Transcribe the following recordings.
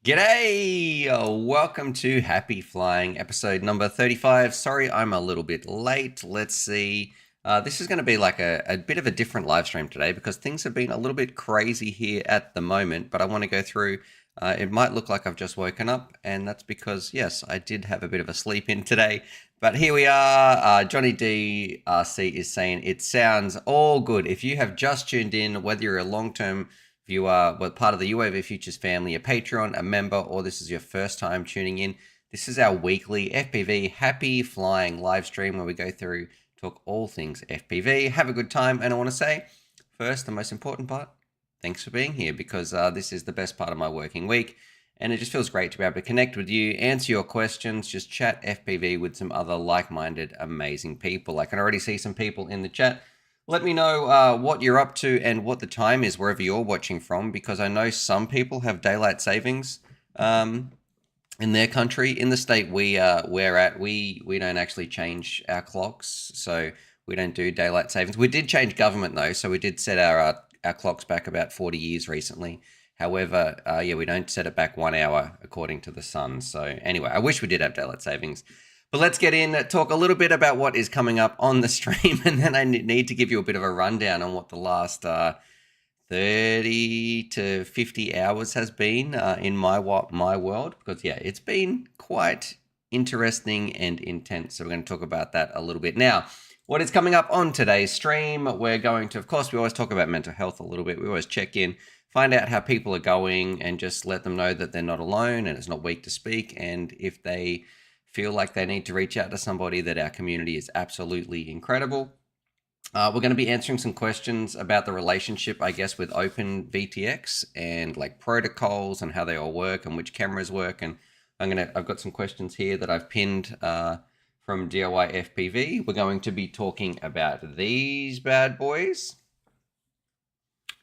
G'day! Welcome to Happy Flying, episode number 35. Sorry, I'm a little bit late. Let's see. This is going to be like a bit of a different live stream today because things have been a little bit crazy here at the moment, but I want to go through. It might look like I've just woken up, and that's because, yes, I did have a bit of a sleep in today. But here we are. Johnny DRC is saying it sounds all good. If you have just tuned in, whether you're a long-term viewer, part of the UAVFutures family, a Patreon, a member, or this is your first time tuning in, this is our weekly FPV Happy Flying live stream where we go through, talk all things FPV, have a good time. And I want to say, first, the most important part, thanks for being here because this is the best part of my working week. And it just feels great to be able to connect with you, answer your questions, just chat FPV with some other like-minded, amazing people. I can already see some people in the chat. Let me know what you're up to and what the time is wherever you're watching from, because I know some people have daylight savings in their country. In the state we're at, we don't actually change our clocks, so we don't do daylight savings. We did change government though, so we did set our clocks back about 40 years recently. However, yeah, we don't set it back 1 hour according to the sun. So anyway, I wish we did have daylight savings. But let's get in, talk a little bit about what is coming up on the stream, and then I need to give you a bit of a rundown on what the last 30 to 50 hours has been in my world, because yeah, it's been quite interesting and intense. So we're going to talk about that a little bit. Now, what is coming up on today's stream, we're going to, of course, we always talk about mental health a little bit. We always check in, find out how people are going, and just let them know that they're not alone and it's not weak to speak. And if they feel like they need to reach out to somebody, that our community is absolutely incredible. We're going to be answering some questions about the relationship, I guess, with Open VTX and like protocols and how they all work and which cameras work. And I've got some questions here that I've pinned from DIY FPV. We're going to be talking about these bad boys.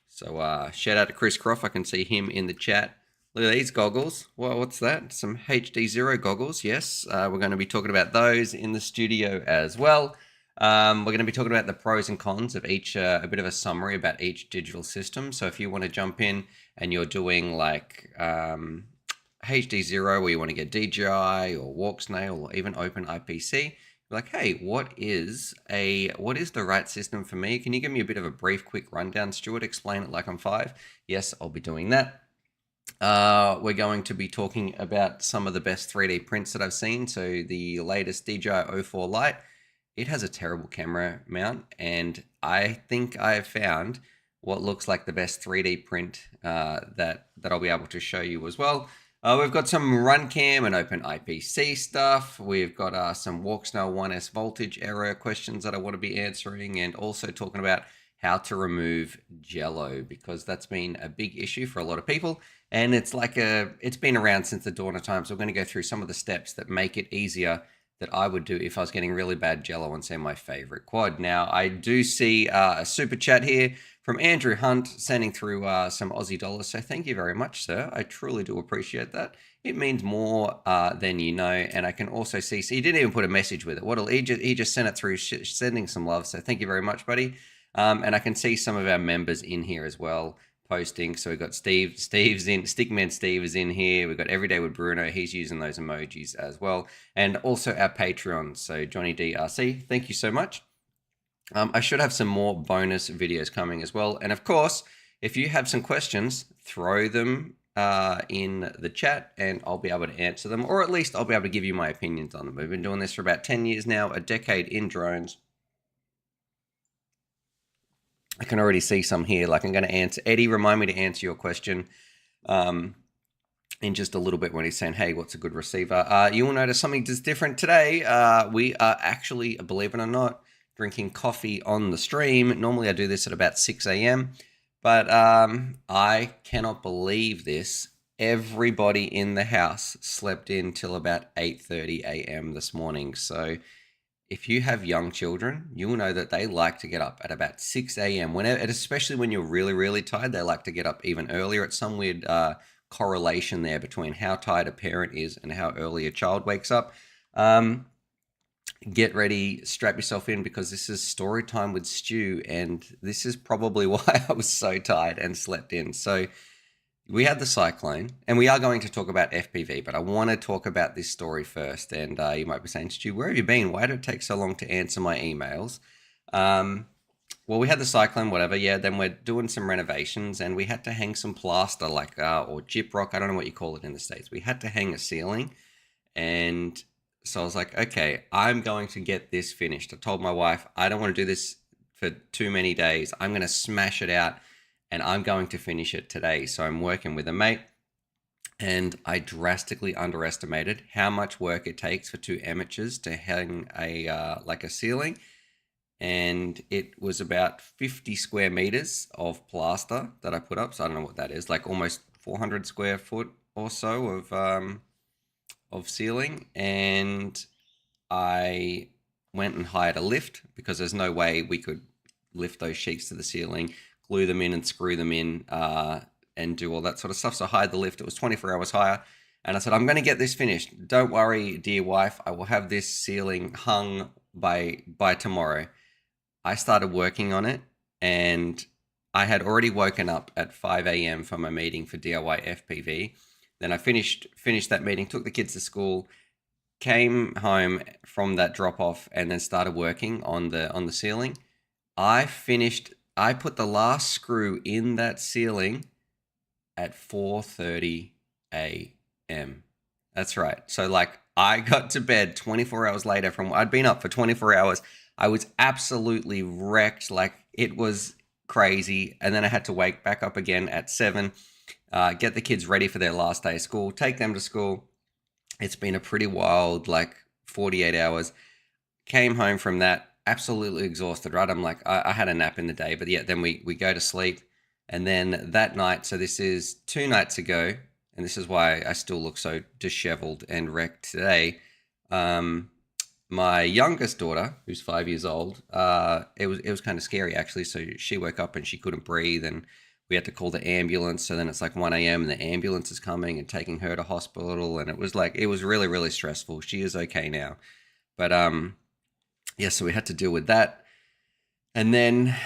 So shout out to Chris Croft. I can see him in the chat. Look at these goggles. Well, what's that? Some HDZero goggles. Yes, we're going to be talking about those in the studio as well. We're going to be talking about the pros and cons of each, a bit of a summary about each digital system. So if you want to jump in and you're doing like HDZero, or you want to get DJI or Walksnail or even Open IPC, you're like, hey, what is the right system for me? Can you give me a bit of a brief, quick rundown, Stuart? Explain it like I'm 5. Yes, I'll be doing that. We're going to be talking about some of the best 3D prints that I've seen. So the latest DJI 04 Lite, it has a terrible camera mount, and I think I have found what looks like the best 3D print that I'll be able to show you as well. We've got some runcam and Open IPC stuff. We've got some Walksnail 1S voltage error questions that I want to be answering, and also talking about how to remove Jello, because that's been a big issue for a lot of people. And it's been around since the dawn of time. So we're going to go through some of the steps that make it easier that I would do if I was getting really bad Jello on, say, my favorite quad. Now, I do see a super chat here from Andrew Hunt sending through some Aussie dollars. So thank you very much, sir. I truly do appreciate that. It means more than you know. And I can also see, so he didn't even put a message with it. He just sent it through, sending some love. So thank you very much, buddy. And I can see some of our members in here as well posting. So we've got Steve's in, Stickman Steve is in here. We've got Everyday with Bruno. He's using those emojis as well. And also our Patreon. So Johnny DRC, thank you so much. I should have some more bonus videos coming as well. And of course, if you have some questions, throw them in the chat and I'll be able to answer them, or at least I'll be able to give you my opinions on them. We've been doing this for about 10 years now, a decade in drones. I can already see some here. Like I'm going to answer. Eddie, remind me to answer your question in just a little bit when he's saying, hey, what's a good receiver? You will notice something just different today. We are actually, believe it or not, drinking coffee on the stream. Normally I do this at about 6 a.m. But I cannot believe this. Everybody in the house slept in till about 8:30 a.m. this morning. So if you have young children, you'll know that they like to get up at about 6 a.m. Whenever, and especially when you're really, really tired, they like to get up even earlier. It's some weird correlation there between how tired a parent is and how early a child wakes up. Get ready, strap yourself in, because this is story time with Stu, and this is probably why I was so tired and slept in. So we had the cyclone, and we are going to talk about FPV, but I want to talk about this story first. And you might be saying, Stu, where have you been? Why did it take so long to answer my emails? Well, we had the cyclone, whatever. Yeah, then we're doing some renovations, and we had to hang some plaster, like or gyprock. I don't know what you call it in the States. We had to hang a ceiling, and so I was like, okay, I'm going to get this finished. I told my wife, I don't want to do this for too many days. I'm going to smash it out, and I'm going to finish it today. So I'm working with a mate, and I drastically underestimated how much work it takes for two amateurs to hang a like a ceiling. And it was about 50 square meters of plaster that I put up. So I don't know what that is, like almost 400 square foot or so of ceiling. And I went and hired a lift because there's no way we could lift those sheets to the ceiling, glue them in and screw them in and do all that sort of stuff. So I hired the lift. It was 24 hours hire. And I said, I'm going to get this finished. Don't worry, dear wife. I will have this ceiling hung by tomorrow. I started working on it, and I had already woken up at 5 a.m. for my meeting for DIY FPV. Then I finished that meeting, took the kids to school, came home from that drop off, and then started working on the ceiling. I put the last screw in that ceiling at 4:30 a.m. That's right. So like I got to bed 24 hours later from I'd been up for 24 hours. I was absolutely wrecked. Like it was crazy. And then I had to wake back up again at 7, get the kids ready for their last day of school, take them to school. It's been a pretty wild, like 48 hours. Came home from that absolutely exhausted, right? I'm like, I had a nap in the day, but yeah, then we go to sleep. And then that night, so this is 2 nights ago, and this is why I still look so disheveled and wrecked today. My youngest daughter, who's 5 years old, it was kind of scary actually. So she woke up and she couldn't breathe, and we had to call the ambulance. So then it's like 1 a.m. and the ambulance is coming and taking her to hospital, and it was really, really stressful. She is okay now, but yeah. So we had to deal with that, and then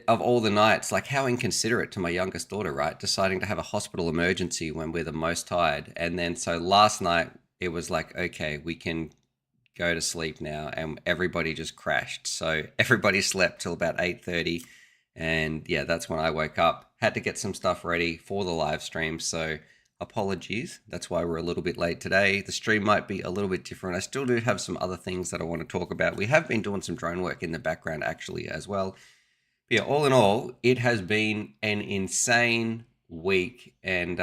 of all the nights, like how inconsiderate to my youngest daughter, right? Deciding to have a hospital emergency when we're the most tired, and then so last night it was like, okay, we can go to sleep now, and everybody just crashed. So everybody slept till about 8:30, and yeah, that's when I woke up. Had to get some stuff ready for the live stream. So apologies, that's why we're a little bit late today. The stream might be a little bit different. I still do have some other things that I want to talk about. We have been doing some drone work in the background actually as well. But yeah, all in all, it has been an insane week, and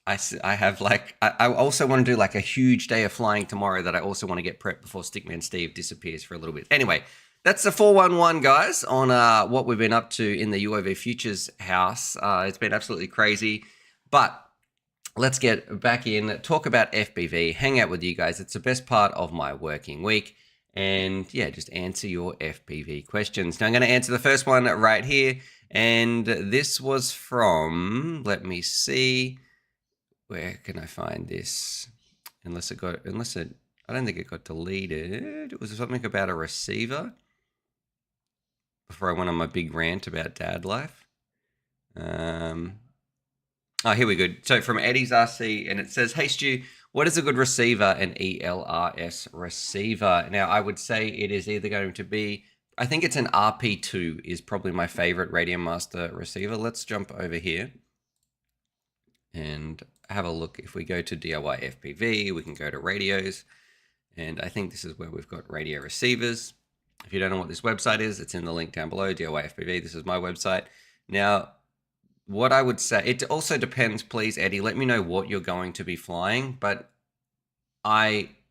I have like, I also want to do like a huge day of flying tomorrow that I also want to get prepped before Stickman Steve disappears for a little bit. Anyway, that's the 411 guys on what we've been up to in the UAVFutures house. It's been absolutely crazy, but let's get back in, talk about FPV, hang out with you guys. It's the best part of my working week. And yeah, just answer your FPV questions. Now I'm going to answer the first one right here. And this was from, let me see. Where can I find this? I don't think it got deleted. It was something about a receiver before I went on my big rant about dad life. Oh, here we go. So from Eddie's RC, and it says, hey Stu, what is a good receiver, an ELRS receiver? Now I would say it is either going to be, I think it's an RP2 is probably my favorite RadioMaster receiver. Let's jump over here and have a look. If we go to DIY FPV, we can go to radios, and I think this is where we've got radio receivers. If you don't know what this website is, it's in the link down below, DIY FPV. This is my website. Now, what I would say, it also depends, please, Eddie, let me know what you're going to be flying, but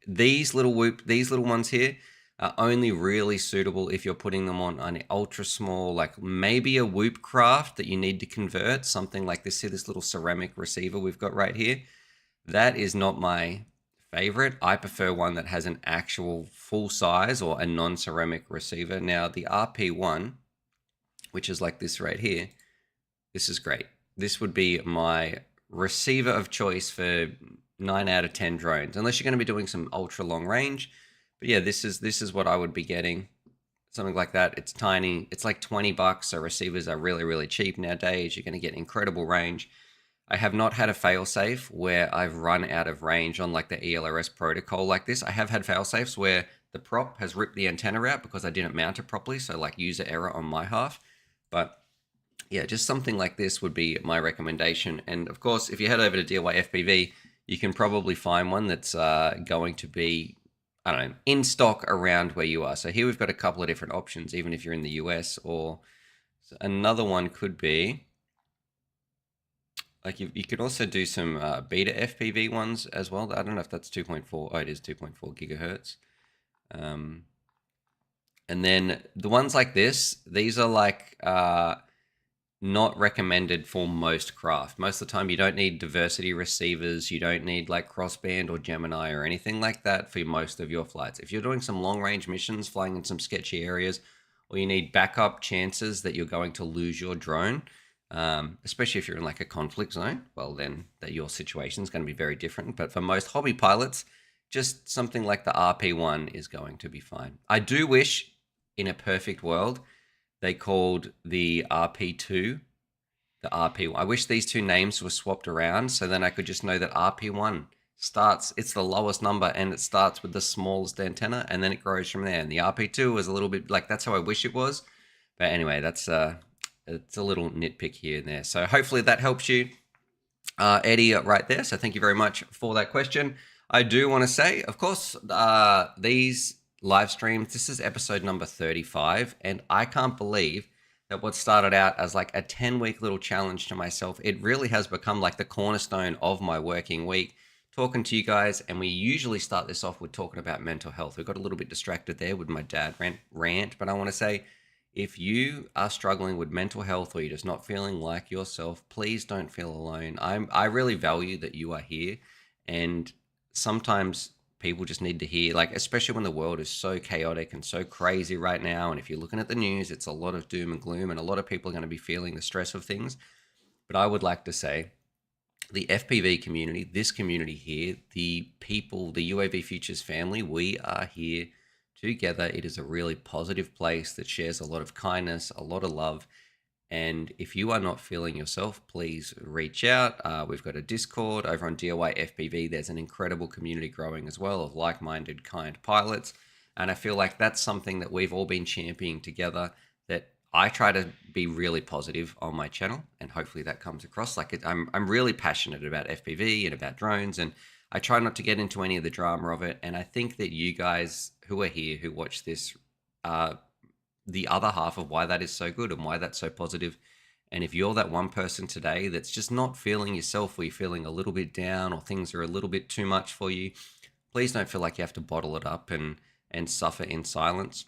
these little ones here are only really suitable if you're putting them on an ultra small, like maybe a Whoop craft that you need to convert, something like this. See this little ceramic receiver we've got right here? That is not my favorite. I prefer one that has an actual full size or a non-ceramic receiver. Now the RP1, which is like this right here, this is great. This would be my receiver of choice for 9 out of 10 drones, unless you're going to be doing some ultra long range. But yeah, this is what I would be getting, something like that. It's tiny. It's like $20. So receivers are really, really cheap nowadays. You're going to get incredible range. I have not had a failsafe where I've run out of range on like the ELRS protocol like this. I have had failsafes where the prop has ripped the antenna out because I didn't mount it properly, so like user error on my half. But yeah, just something like this would be my recommendation. And of course, if you head over to DIY FPV, you can probably find one that's going to be, I don't know, in stock around where you are. So here we've got a couple of different options, even if you're in the US, or another one could be, like you could also do some beta FPV ones as well. I don't know if that's 2.4. Oh, it is 2.4 gigahertz. And then the ones like this, these are like not recommended for most craft. Most of the time, you don't need diversity receivers. You don't need like crossband or Gemini or anything like that for most of your flights. If you're doing some long range missions, flying in some sketchy areas, or you need backup chances that you're going to lose your drone, especially if you're in like a conflict zone, well, then your situation is going to be very different. But for most hobby pilots, just something like the RP1 is going to be fine. I do wish in a perfect world they called the RP2 the RP1. I wish these two names were swapped around so then I could just know that RP1 starts, it's the lowest number and it starts with the smallest antenna and then it grows from there. And the RP2 is a little bit like, that's how I wish it was. But anyway, that's it's a little nitpick here and there. So hopefully that helps you, Eddie, right there. So thank you very much for that question. I do want to say, of course, these live streams, this is episode number 35, and I can't believe that what started out as like a 10-week little challenge to myself, it really has become like the cornerstone of my working week, talking to you guys. And we usually start this off with talking about mental health. We got a little bit distracted there with my dad rant, but I want to say, if you are struggling with mental health or you're just not feeling like yourself, please don't feel alone. I really value that you are here, and sometimes people just need to hear, like, especially when the world is so chaotic and so crazy right now. And if you're looking at the news, it's a lot of doom and gloom, and a lot of people are going to be feeling the stress of things. But I would like to say the FPV community, this community here, the people, the UAVFutures family, we are here together. It is a really positive place that shares a lot of kindness, a lot of love. And if you are not feeling yourself, please reach out. We've got a Discord over on DIY FPV. There's an incredible community growing as well of like-minded, kind pilots. And I feel like that's something that we've all been championing together, that I try to be really positive on my channel, and hopefully that comes across. Like I'm really passionate about FPV and about drones, and I try not to get into any of the drama of it. And I think that you guys who are here, who watch this, the other half of why that is so good and why that's so positive. And if you're that one person today that's just not feeling yourself, or you're feeling a little bit down, or things are a little bit too much for you, please don't feel like you have to bottle it up and suffer in silence.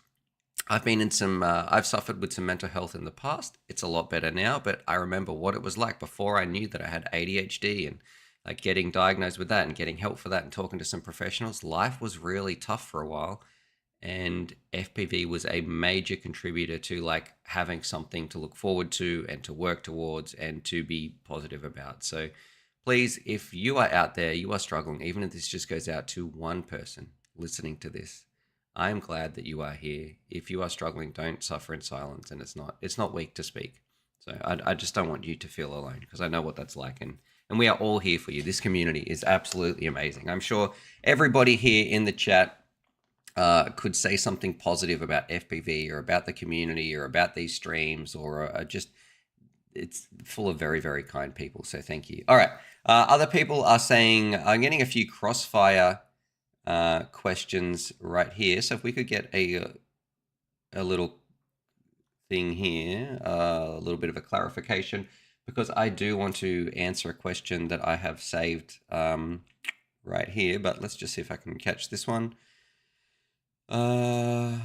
I've been in some, I've suffered with some mental health in the past. It's a lot better now, but I remember what it was like before I knew that I had ADHD, and like getting diagnosed with that and getting help for that and talking to some professionals. Life was really tough for a while. And FPV was a major contributor to like having something to look forward to and to work towards and to be positive about. So please, if you are out there, you are struggling, even if this just goes out to one person listening to this, I am glad that you are here. If you are struggling, don't suffer in silence, and it's not weak to speak. So I just don't want you to feel alone, because I know what that's like, and we are all here for you. This community is absolutely amazing. I'm sure everybody here in the chat could say something positive about FPV or about the community or about these streams, or just, it's full of very, very kind people. So thank you. All right. Other people are saying, I'm getting a few crossfire questions right here. So if we could get a little thing here, a little bit of a clarification, because I do want to answer a question that I have saved right here, but let's just see if I can catch this one. I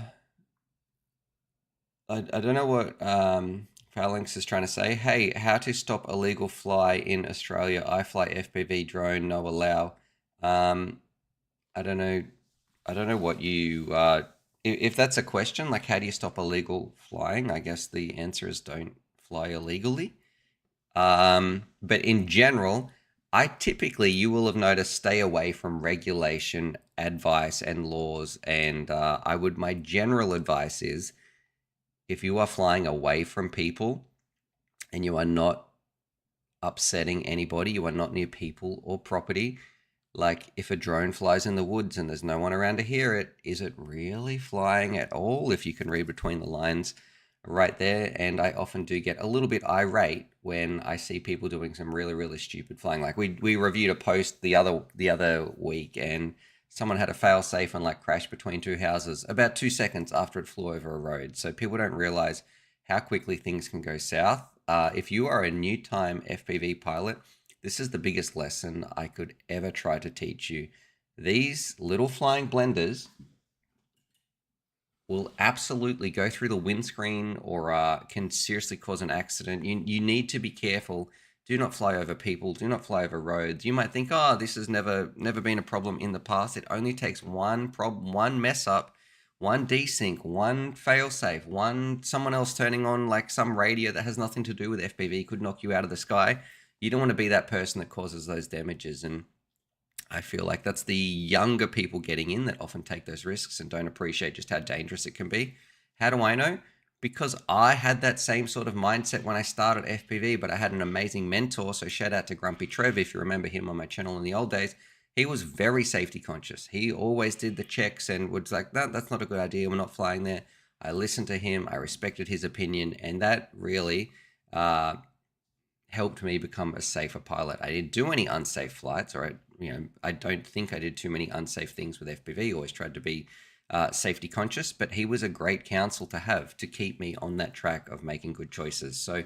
don't know what Phalanx is trying to say. Hey, how to stop illegal fly in Australia? I fly FPV drone, no allow. I don't know what you, if that's a question, like how do you stop illegal flying? I guess the answer is don't fly illegally. But in general, I typically, you will have noticed, stay away from regulation, advice, and laws. And my general advice is, if you are flying away from people and you are not upsetting anybody. You are not near people or property. Like if a drone flies in the woods and there's no one around to hear it, is it really flying at all? If you can read between the lines right there. And I often do get a little bit irate when I see people doing some really, really stupid flying. Like we reviewed a post the other week, and someone had a fail safe and like crashed between two houses about 2 seconds after it flew over a road. So people don't realize how quickly things can go south. If you are a new time FPV pilot, this is the biggest lesson I could ever try to teach you. These little flying blenders will absolutely go through the windscreen or can seriously cause an accident. You need to be careful. Do not fly over people. Do not fly over roads. You might think, oh, this has never been a problem in the past. It only takes one problem, one mess up, one desync, one failsafe, someone else turning on like some radio that has nothing to do with FPV could knock you out of the sky. You don't want to be that person that causes those damages. And I feel like that's the younger people getting in that often take those risks and don't appreciate just how dangerous it can be. How do I know? Because I had that same sort of mindset when I started FPV, but I had an amazing mentor. So shout out to Grumpy Trev, if you remember him on my channel in the old days. He was very safety conscious. He always did the checks and was like, no, that's not a good idea. We're not flying there. I listened to him. I respected his opinion. And that really helped me become a safer pilot. I didn't do any unsafe flights, or I don't think I did too many unsafe things with FPV. Always tried to be safety conscious, but he was a great counsel to have to keep me on that track of making good choices. So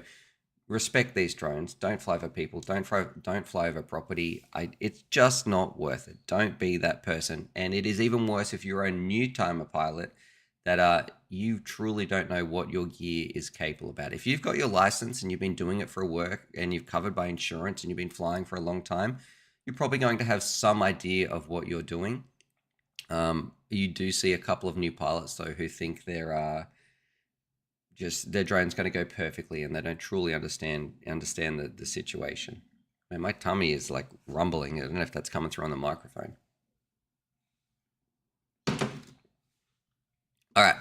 respect these drones. Don't fly over people. Don't fly over property. It's just not worth it. Don't be that person. And it is even worse if you're a new timer pilot that you truly don't know what your gear is capable about. If you've got your license and you've been doing it for work and you've covered by insurance and you've been flying for a long time, you're probably going to have some idea of what you're doing. You do see a couple of new pilots though who think their drone's going to go perfectly and they don't truly understand the situation. Man, my tummy is like rumbling. I don't know if that's coming through on the microphone. All right.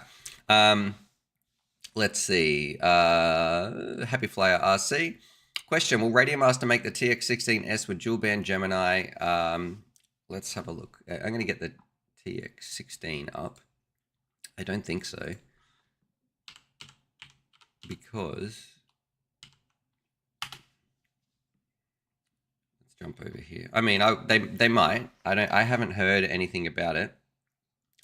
Let's see. Happy Flyer RC. Question: will RadioMaster make the TX16S with dual band Gemini? Let's have a look. I'm going to get the TX16 up. I don't think so, because let's jump over here. I mean, they might. I haven't heard anything about it.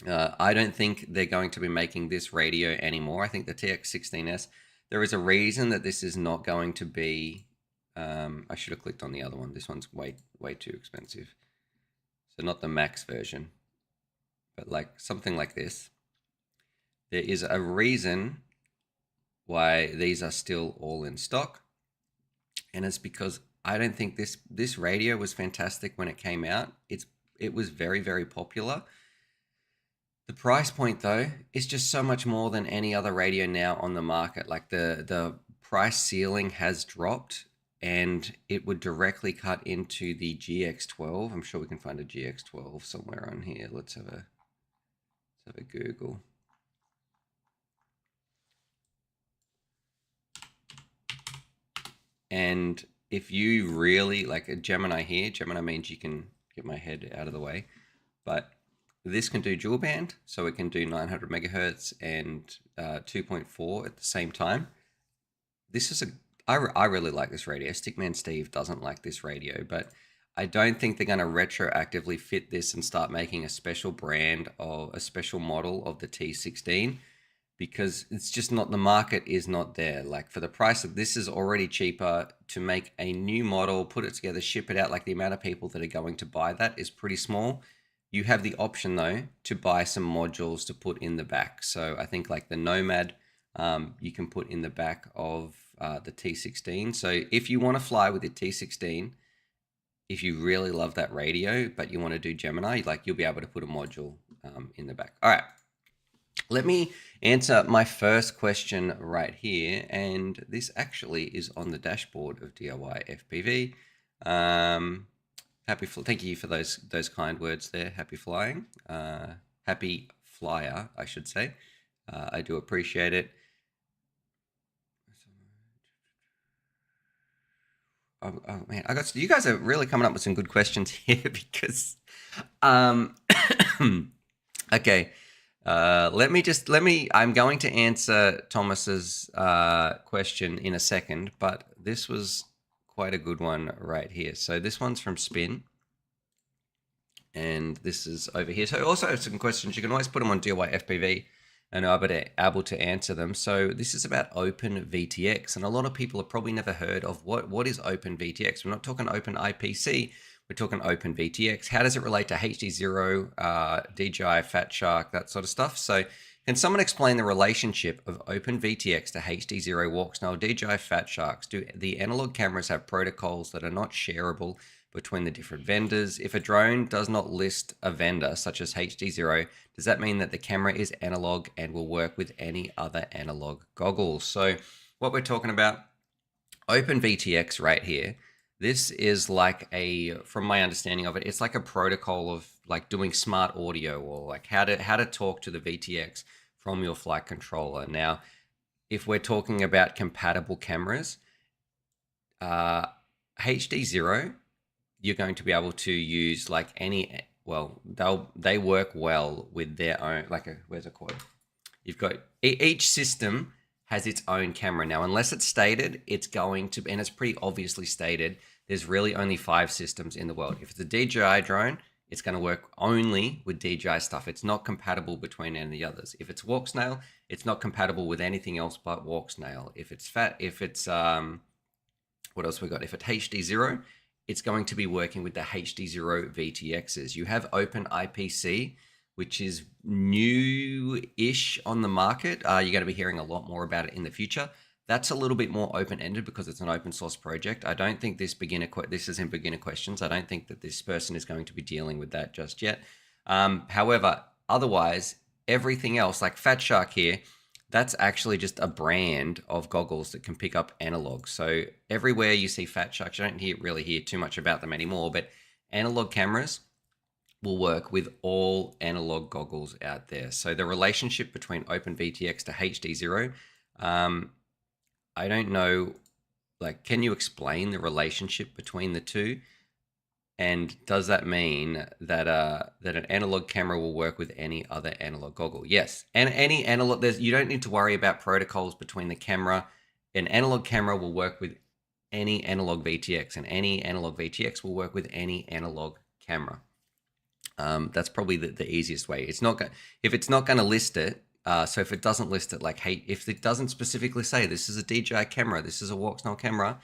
I don't think they're going to be making this radio anymore. I think the TX16S. There is a reason that this is not going to be. I should have clicked on the other one. This one's way too expensive. So not the max version, but like something like this. There is a reason why these are still all in stock, and it's because I don't think this radio was fantastic when it came out. It was very, very popular. The price point though is just so much more than any other radio now on the market. Like the price ceiling has dropped, and it would directly cut into the GX12. I'm sure we can find a GX12 somewhere on here. Let's have a Google. And if you really like a Gemini here, Gemini means you can get my head out of the way, but this can do dual band, so it can do 900 megahertz and 2.4 at the same time. This is I really like this radio. Stickman Steve doesn't like this radio, but I don't think they're going to retroactively fit this and start making a special brand or a special model of the T16, because it's just not, the market is not there. Like for the price of this is already cheaper to make a new model, put it together, ship it out. Like the amount of people that are going to buy that is pretty small. You have the option though to buy some modules to put in the back. So I think like the Nomad, you can put in the back of the T16. So if you want to fly with the T16, if you really love that radio, but you want to do Gemini, like you'll be able to put a module in the back. All right. Let me answer my first question right here. And this actually is on the dashboard of DIY FPV. Thank you for those kind words there. Happy flying. Happy flyer, I should say. I do appreciate it. oh man, you guys are really coming up with some good questions here because, okay. I'm going to answer Thomas's question in a second, but this was quite a good one right here. So this one's from Spin, and this is over here. So also have some questions. You can always put them on DIY FPV, and I'll be able to answer them. So this is about Open VTX, and a lot of people have probably never heard of what is Open VTX. We're not talking Open IPC. We're talking Open VTX. How does it relate to HDZero, DJI, Fat Shark, that sort of stuff? So can someone explain the relationship of Open VTX to HDZero, Walksnail, DJI, Fat Sharks? Do the analog cameras have protocols that are not shareable between the different vendors? If a drone does not list a vendor, such as HDZero, does that mean that the camera is analog and will work with any other analog goggles? So what we're talking about, Open VTX right here, this is like from my understanding of it, it's like a protocol of like doing smart audio, or like how to talk to the VTX from your flight controller. Now, if we're talking about compatible cameras, HDZero, you're going to be able to use like they work well with their own, where's a quad? You've got each system has its own camera. Now, unless it's stated, it's going to, and it's pretty obviously stated, there's really only 5 systems in the world. If it's a DJI drone, it's going to work only with DJI stuff. It's not compatible between any of the others. If it's Walksnail, it's not compatible with anything else but Walksnail. If it's what else we got? If it's HDZero, it's going to be working with the HDZero VTXs. You have Open IPC, which is new-ish on the market. You're going to be hearing a lot more about it in the future. That's a little bit more open-ended because it's an open source project. I don't think this is in beginner questions. I don't think that this person is going to be dealing with that just yet. However, otherwise, everything else, like Fat Shark here, that's actually just a brand of goggles that can pick up analog. So everywhere you see Fat Sharks, you don't really hear too much about them anymore, but analog cameras will work with all analog goggles out there. So the relationship between Open VTX to HDZero, I don't know, like, can you explain the relationship between the two? And does that mean that an analog camera will work with any other analog goggle? Yes, and any analog, you don't need to worry about protocols between the camera. An analog camera will work with any analog VTX, and any analog VTX will work with any analog camera. That's probably the easiest way. It's not if it's not going to list it. So if it doesn't list it, like, hey, if it doesn't specifically say this is a DJI camera, this is a Walksnail camera,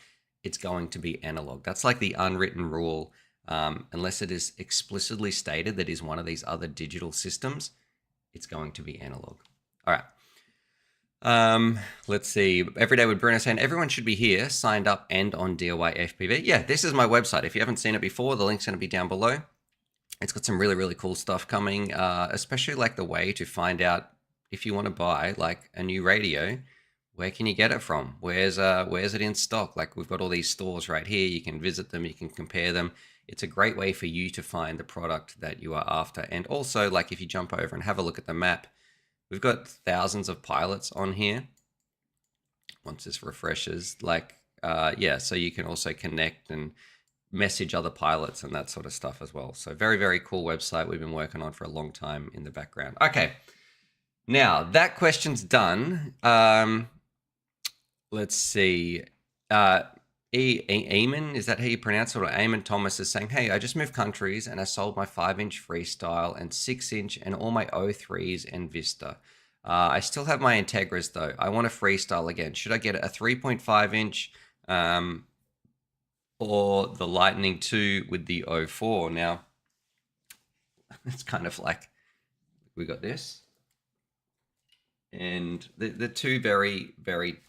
it's going to be analog. That's like the unwritten rule. Unless it is explicitly stated that is one of these other digital systems, it's going to be analog. All right. Let's see. Everyday with Bruno saying everyone should be here, signed up and on DIY FPV. Yeah, this is my website. If you haven't seen it before, the link's going to be down below. It's got some really, really cool stuff coming, especially like the way to find out if you want to buy like a new radio. Where can you get it from? Where's it in stock? Like, we've got all these stores right here. You can visit them. You can compare them. It's a great way for you to find the product that you are after. And also, like, if you jump over and have a look at the map, we've got thousands of pilots on here. Once this refreshes, like, yeah, so you can also connect and message other pilots and that sort of stuff as well. So very, very cool website we've been working on for a long time in the background. Okay, now that question's done. Let's see. Eamon, is that how you pronounce it? Or Eamon Thomas is saying, hey, I just moved countries and I sold my 5-inch freestyle and 6-inch and all my O3s and Vista. I still have my Integras though. I want a freestyle again. Should I get a 3.5-inch or the Lightning 2 with the O4? Now, it's kind of like, we got this. And the two very, very,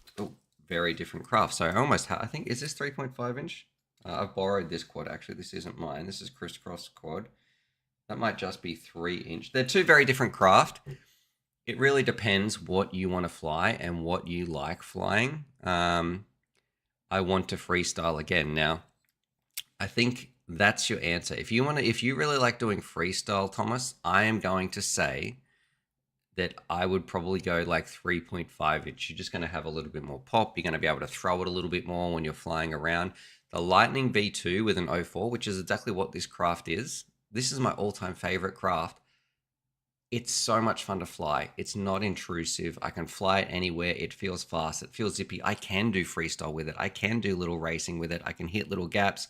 very different crafts. So I think, is this 3.5-inch? I've borrowed this quad, actually. This isn't mine. This is crisscross quad. That might just be 3-inch. They're two very different craft. It really depends what you want to fly and what you like flying. I want to freestyle again. Now, I think that's your answer. If you really like doing freestyle, Thomas, I am going to say that I would probably go like 3.5-inch. You're just going to have a little bit more pop. You're going to be able to throw it a little bit more when you're flying around. The Lightning V2 with an 04, which is exactly what this craft is. This is my all-time favorite craft. It's so much fun to fly. It's not intrusive. I can fly it anywhere. It feels fast. It feels zippy. I can do freestyle with it. I can do little racing with it. I can hit little gaps.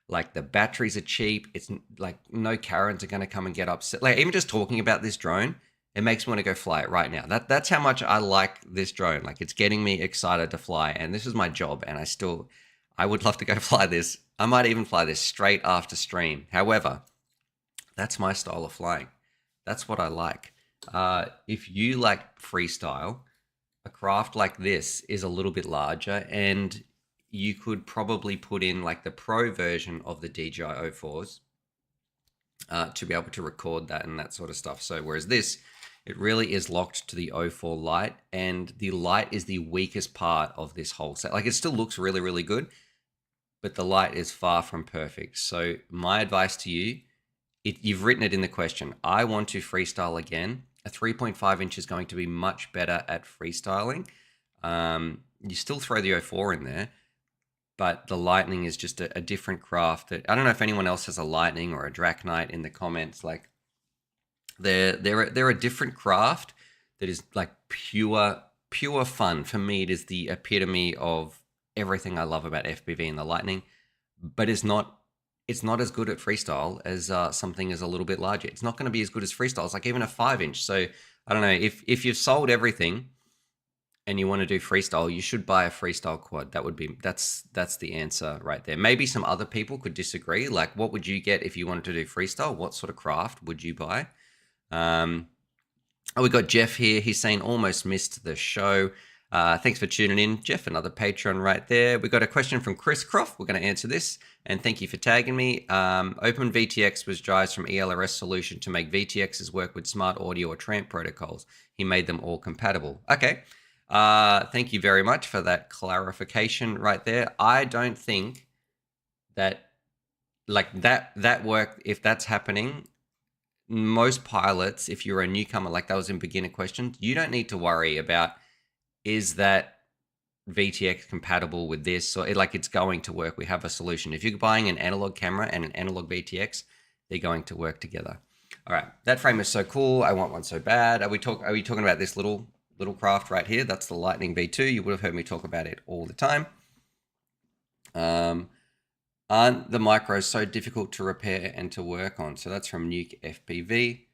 Like, the batteries are cheap. It's like no Karens are going to come and get upset. Like, even just talking about this drone, it makes me want to go fly it right now. That's how much I like this drone. Like, it's getting me excited to fly, and this is my job, and I would love to go fly this. I might even fly this straight after stream. However, that's my style of flying. That's what I like. If you like freestyle, a craft like this is a little bit larger, and you could probably put in like the pro version of the DJI O4s to be able to record that and that sort of stuff. So whereas this, it really is locked to the O4 Lite, and the Lite is the weakest part of this whole set. Like, it still looks really, really good, but the Lite is far from perfect. So my advice to you, you've written it in the question, I want to freestyle again. A 3.5 inch is going to be much better at freestyling. You still throw the O4 in there, but the Lightning is just a different craft. I don't know if anyone else has a Lightning or a Draknite in the comments. Like, they're a different craft that is like pure fun. For me, it is the epitome of everything I love about FPV and the Lightning, but it's not as good at freestyle as something is a little bit larger. It's not going to be as good as freestyle. It's like even a 5 inch. So I don't know, if you've sold everything and you want to do freestyle, you should buy a freestyle quad. That's the answer right there. Maybe some other people could disagree. Like, what would you get if you wanted to do freestyle? What sort of craft would you buy? We got Jeff here. He's saying almost missed the show. Thanks for tuning in, Jeff, another patron right there. We got a question from Chris Croft. We're going to answer this, and thank you for tagging me. Open VTX was drives from ELRS solution to make VTXs work with smart audio or tramp protocols. He made them all compatible. Okay. Thank you very much for that clarification right there. I don't think that that work, if that's happening, most pilots, if you're a newcomer, like that was in beginner questions, you don't need to worry about, is that VTX compatible with this? So it's going to work. We have a solution. If you're buying an analog camera and an analog VTX, they're going to work together. All right, that frame is so cool. I want one so bad. Are we talking about this little craft right here? That's the Lightning V2. You would have heard me talk about it all the time. Aren't the micros so difficult to repair and to work on? So that's from Nuke FPV.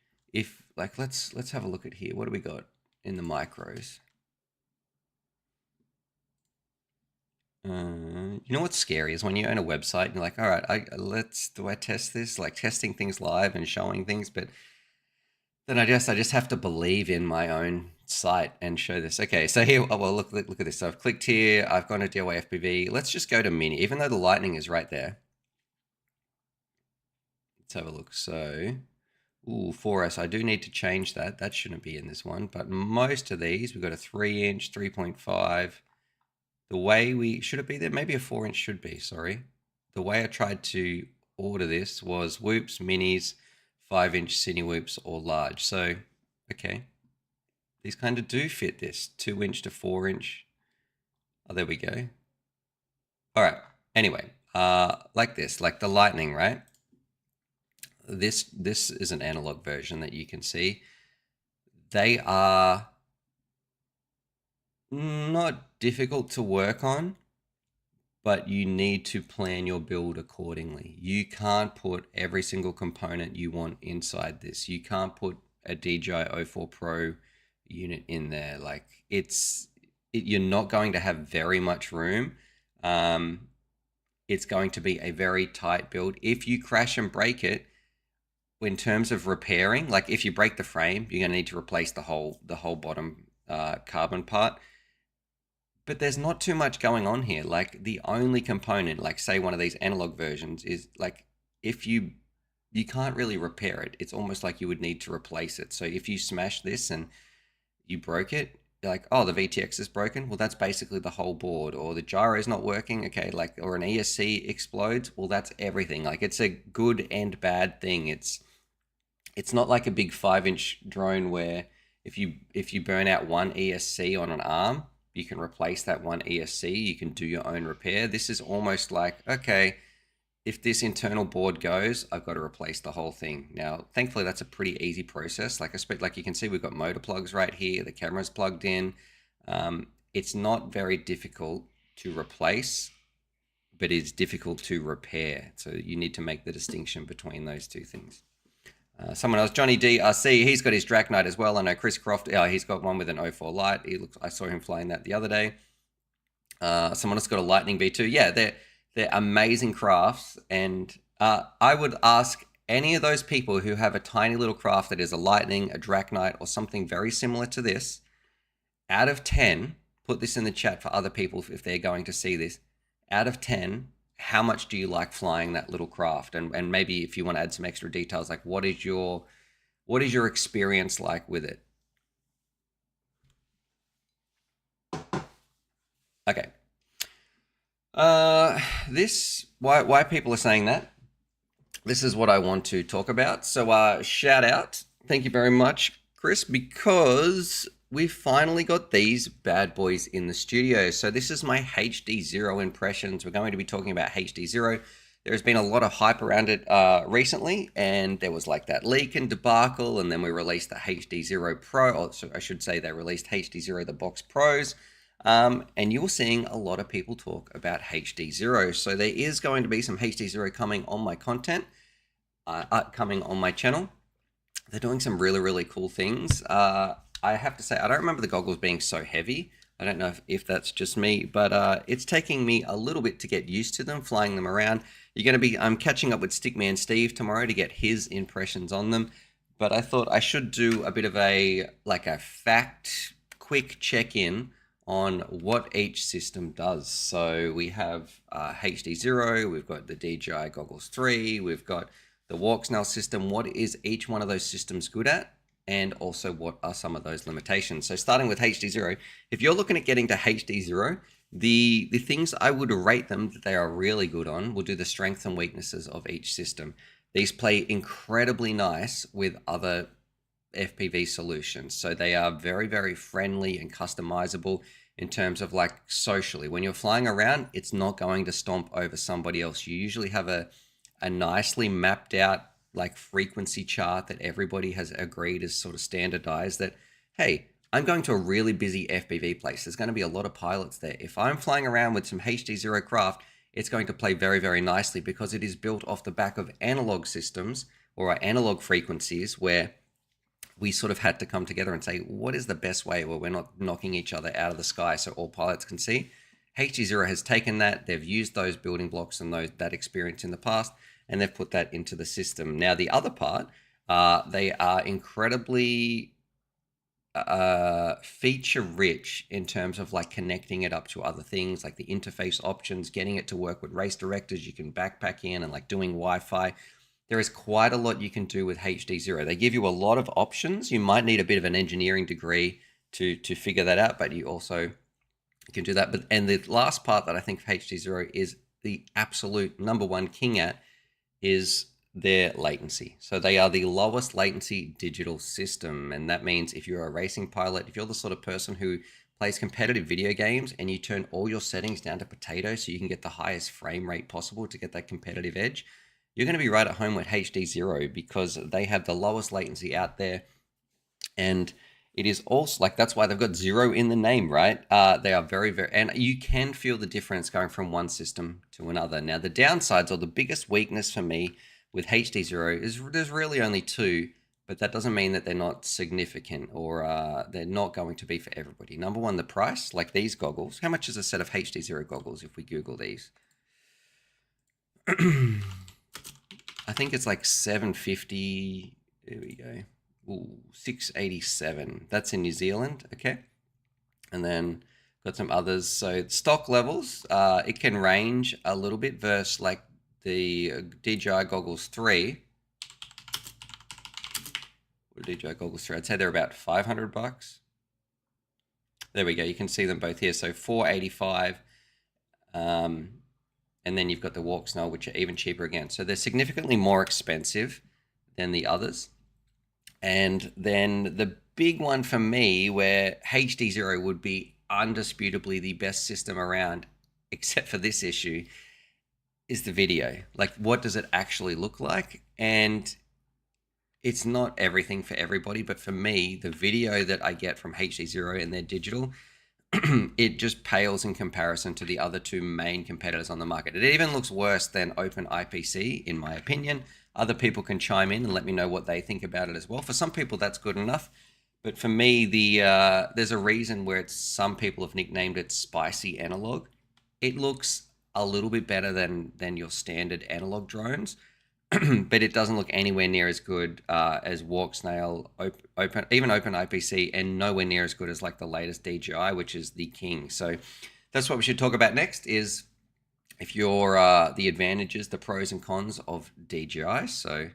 Let's have a look at here. What do we got in the micros? You know what's scary is when you own a website and you're like, all right, do I test this? Like testing things live and showing things, but then I just have to believe in my own site and show this. Okay, so here, oh, well, look at this. So I've clicked here. I've gone to DIY FPV. Let's just go to Mini, even though the Lightning is right there. Let's have a look. So, 4S. I do need to change that. That shouldn't be in this one, but most of these, we've got a 3-inch, 3.5. The way should it be there? Maybe a 4-inch should be, sorry. The way I tried to order this was whoops, minis, 5-inch cine whoops, or large. So, okay. These kind of do fit this, 2-inch to 4-inch. Oh, there we go. All right. Anyway, like this, like the Lightning, right? This is an analog version that you can see. They are not difficult to work on, but you need to plan your build accordingly. You can't put every single component you want inside this. You can't put a DJI O4 Pro unit in there. Like you're not going to have very much room. It's going to be a very tight build. If you crash and break it, in terms of repairing, like if you break the frame, you're going to need to replace the whole bottom carbon part. But there's not too much going on here. Like the only component, like say one of these analog versions, is like if you can't really repair it. It's almost like you would need to replace it. So if you smash this and you broke it, you're like, oh, the VTX is broken. Well, that's basically the whole board. Or the gyro is not working. Okay, like, or an ESC explodes. Well, that's everything. Like it's a good and bad thing. It's not like a big 5-inch drone where if you burn out one ESC on an arm, you can replace that one ESC, you can do your own repair. This is almost like, okay, if this internal board goes, I've got to replace the whole thing. Now, thankfully, that's a pretty easy process. Like you can see, we've got motor plugs right here. The camera's plugged in. It's not very difficult to replace, but it's difficult to repair. So you need to make the distinction between those two things. Someone else, Johnny DRC, he's got his Draknite as well. I know Chris Croft, he's got one with an 04 light. I saw him flying that the other day. Someone else got a Lightning V2. Yeah, they're amazing crafts, and I would ask any of those people who have a tiny little craft that is a Lightning, a Draknite, or something very similar to this, out of 10, put this in the chat for other people if they're going to see this, out of 10, how much do you like flying that little craft? And maybe if you want to add some extra details, like what is your experience like with it? Okay. Why people are saying that, this is what I want to talk about. So shout out, thank you very much, Chris, because we've finally got these bad boys in the studio. So this is my HDZero impressions. We're going to be talking about HDZero. There's been a lot of hype around it recently, and there was like that leak and debacle, and then we released the HDZero Pro, or so I should say they released HDZero the Box Pros. And you're seeing a lot of people talk about HDZero. So there is going to be some HDZero coming on my content, coming on my channel. They're doing some really, really cool things. I have to say, I don't remember the goggles being so heavy. I don't know if that's just me, but it's taking me a little bit to get used to them, flying them around. I'm catching up with Stickman Steve tomorrow to get his impressions on them. But I thought I should do a bit of a quick check-in on what each system does. So we have HDZero, we've got the DJI Goggles 3, we've got the Walksnail system. What is each one of those systems good at? And also what are some of those limitations? So starting with HDZero, if you're looking at getting to HDZero, the things I would rate them that they are really good on, we'll do the strengths and weaknesses of each system. These play incredibly nice with other FPV solutions. So they are very, very friendly and customizable in terms of like socially. When you're flying around, it's not going to stomp over somebody else. You usually have a nicely mapped out like frequency chart that everybody has agreed is sort of standardized that, hey, I'm going to a really busy FPV place. There's going to be a lot of pilots there. If I'm flying around with some HDZero craft, it's going to play very, very nicely because it is built off the back of analog systems or our analog frequencies where we sort of had to come together and say, what is the best way where we're not knocking each other out of the sky so all pilots can see? HDZero has taken that, they've used those building blocks and that experience in the past, and they've put that into the system. Now, the other part, they are incredibly feature rich in terms of like connecting it up to other things, like the interface options, getting it to work with race directors. You can backpack in and like doing Wi-Fi. There is quite a lot you can do with HDZero. They give you a lot of options. You might need a bit of an engineering degree to figure that out, but you also can do that. And the last part that I think HDZero is the absolute #1 king at is their latency. So they are the lowest latency digital system. And that means if you're a racing pilot, if you're the sort of person who plays competitive video games and you turn all your settings down to potato so you can get the highest frame rate possible to get that competitive edge, you're going to be right at home with HDZero because they have the lowest latency out there. And it is also like, that's why they've got zero in the name, right? They are very, very, and you can feel the difference going from one system to another. Now, the downsides or the biggest weakness for me with HDZero is there's really only two, but that doesn't mean that they're not significant or they're not going to be for everybody. #1, the price, like these goggles. How much is a set of HDZero goggles if we Google these? I think it's like $750. There we go. Ooh, $687. That's in New Zealand. Okay. And then got some others. So stock levels, it can range a little bit versus like the DJI Goggles 3. Or DJI Goggles 3. I'd say they're about $500. There we go. You can see them both here. So $485. And then you've got the Walksnail, which are even cheaper again. So they're significantly more expensive than the others. And then the big one for me, where HDZero would be undisputably the best system around, except for this issue, is the video. Like, what does it actually look like? And it's not everything for everybody, but for me, the video that I get from HDZero and their digital, it just pales in comparison to the other two main competitors on the market. It even looks worse than Open IPC, in my opinion. Other people can chime in and let me know what they think about it as well. For some people, that's good enough. But for me, there's a reason where some people have nicknamed it spicy analog. It looks a little bit better than your standard analog drones, but it doesn't look anywhere near as good as Walksnail, even Open IPC, and nowhere near as good as like the latest DJI, which is the king. So that's what we should talk about next, is if you're the advantages, the pros and cons of DJI. So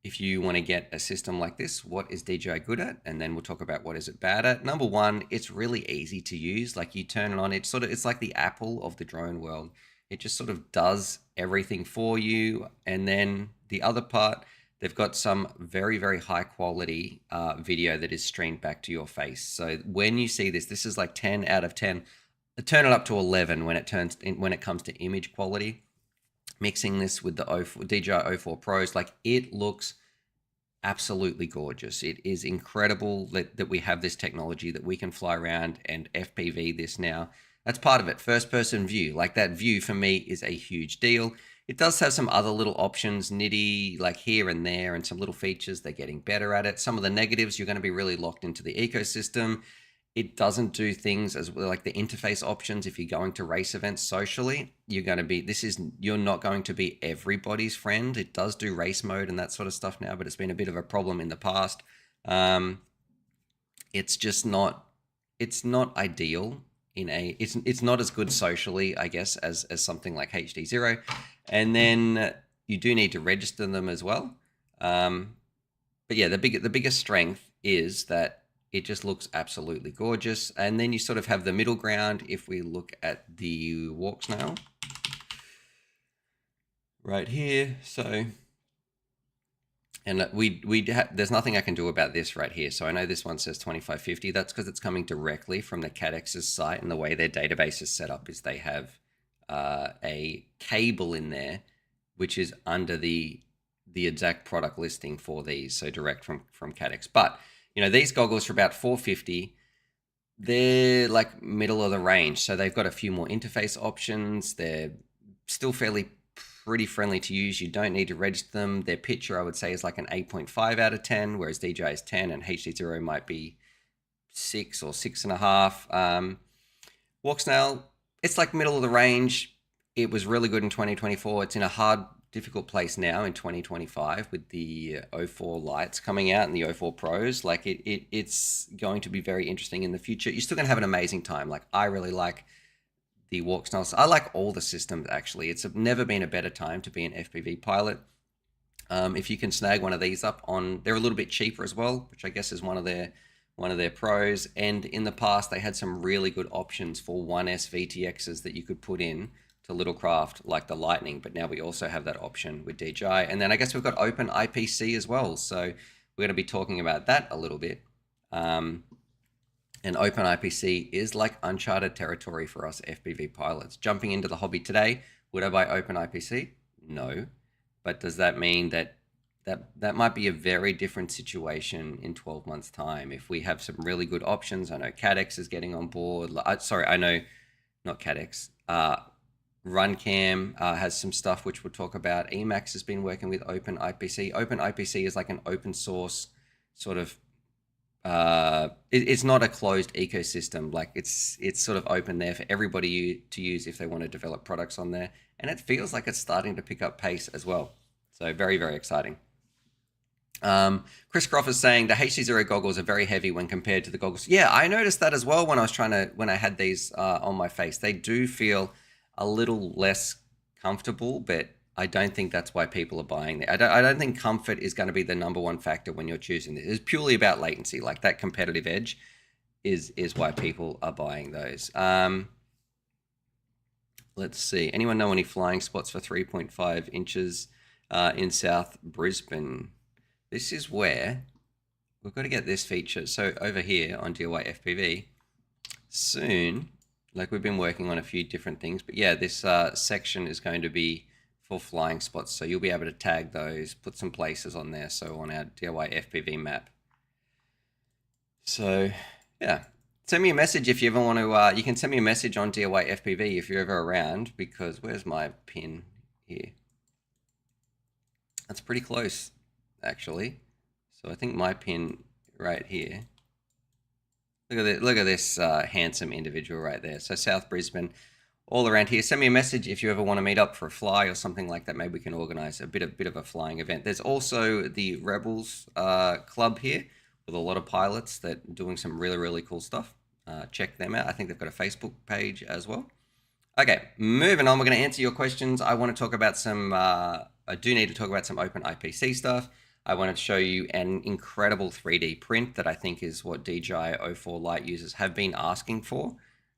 if you want to get a system like this, what is DJI good at? And then we'll talk about what is it bad at. Number one, it's really easy to use. Like, you turn it on, it's like the Apple of the drone world. It just sort of does everything for you. And then the other part, they've got some very, very high quality video that is streamed back to your face. So when you see this, this is like 10 out of 10. Turn it up to 11 when it comes to image quality. Mixing this with the DJI O4 Pros, like, it looks absolutely gorgeous. It is incredible that we have this technology, that we can fly around and FPV this now. That's part of it. First person view, like, that view for me is a huge deal. It does have some other little options, nitty, like here and there, and some little features. They're getting better at it. Some of the negatives, you're going to be really locked into the ecosystem. It doesn't do things as well, like the interface options. If you're going to race events socially, you're not going to be everybody's friend. It does do race mode and that sort of stuff now, but it's been a bit of a problem in the past. It's just not, it's not ideal it's not as good socially, I guess, as something like HDZero. And then you do need to register them as well. But yeah, the biggest strength is that it just looks absolutely gorgeous. And then you sort of have the middle ground. If we look at the Walksnail right here, so, and there's nothing I can do about this right here. So I know this one says 2550. That's because it's coming directly from the CADX's site, and the way their database is set up is they have a cable in there, which is under the exact product listing for these, so direct from CADX. But you know, these goggles for about $450, they're like middle of the range. So they've got a few more interface options. They're still pretty friendly to use. You don't need to register them. Their picture, I would say, is like an 8.5 out of 10, whereas DJI is 10 and HDZero might be 6 or 6.5. Walksnail, it's like middle of the range. It was really good in 2024. It's in a difficult place now in 2025 with the O4 lights coming out and the O4 Pros. Like, it's going to be very interesting in the future. You're still going to have an amazing time. Like, I really like the Walksnail. I like all the systems, actually. It's never been a better time to be an FPV pilot. If you can snag one of these up they're a little bit cheaper as well, which I guess is one of their pros. And in the past, they had some really good options for 1S VTXs that you could put in to little craft like the Lightning, but now we also have that option with DJI. And then I guess we've got Open IPC as well, so we're going to be talking about that a little bit. And Open IPC is like uncharted territory for us FPV pilots. Jumping into the hobby today, would I buy Open IPC? No. But does that mean that might be a very different situation in 12 months' time if we have some really good options? I know CADX is getting on board. Sorry, I know, not CADX. Runcam has some stuff which we'll talk about. Emacs has been working with Open IPC. Open IPC is like an open source sort of, it's not a closed ecosystem. Like, it's sort of open there for everybody to use if they want to develop products on there. And it feels like it's starting to pick up pace as well. So very, very exciting. Chris Croft is saying the HDZero goggles are very heavy when compared to the goggles. Yeah, I noticed that as well when I had these on my face. They do feel a little less comfortable, but I don't think that's why people are buying it. I don't think comfort is going to be the number one factor when you're choosing this. It's purely about latency. Like, that competitive edge is why people are buying those. Let's see. Anyone know any flying spots for 3.5 inches in South Brisbane? This is where we've got to get this feature. So over here on DIY FPV, soon, like we've been working on a few different things, but yeah, this section is going to be for flying spots. So you'll be able to tag those, put some places on there. So on our DIY FPV map. So yeah, send me a message if you ever want to, you can send me a message on DIY FPV if you're ever around, because where's my pin here? That's pretty close, actually. So I think my pin right here. Look at this handsome individual right there. So South Brisbane, all around here. Send me a message if you ever want to meet up for a fly or something like that. Maybe we can organize a bit of a flying event. There's also the Rebels club here with a lot of pilots that are doing some really cool stuff. Check them out. I think they've got a Facebook page as well. Okay, moving on. We're going to answer your questions. I want to talk about some. I do need to talk about some Open IPC stuff. I want to show you an incredible 3D print that I think is what DJI O4 Lite users have been asking for.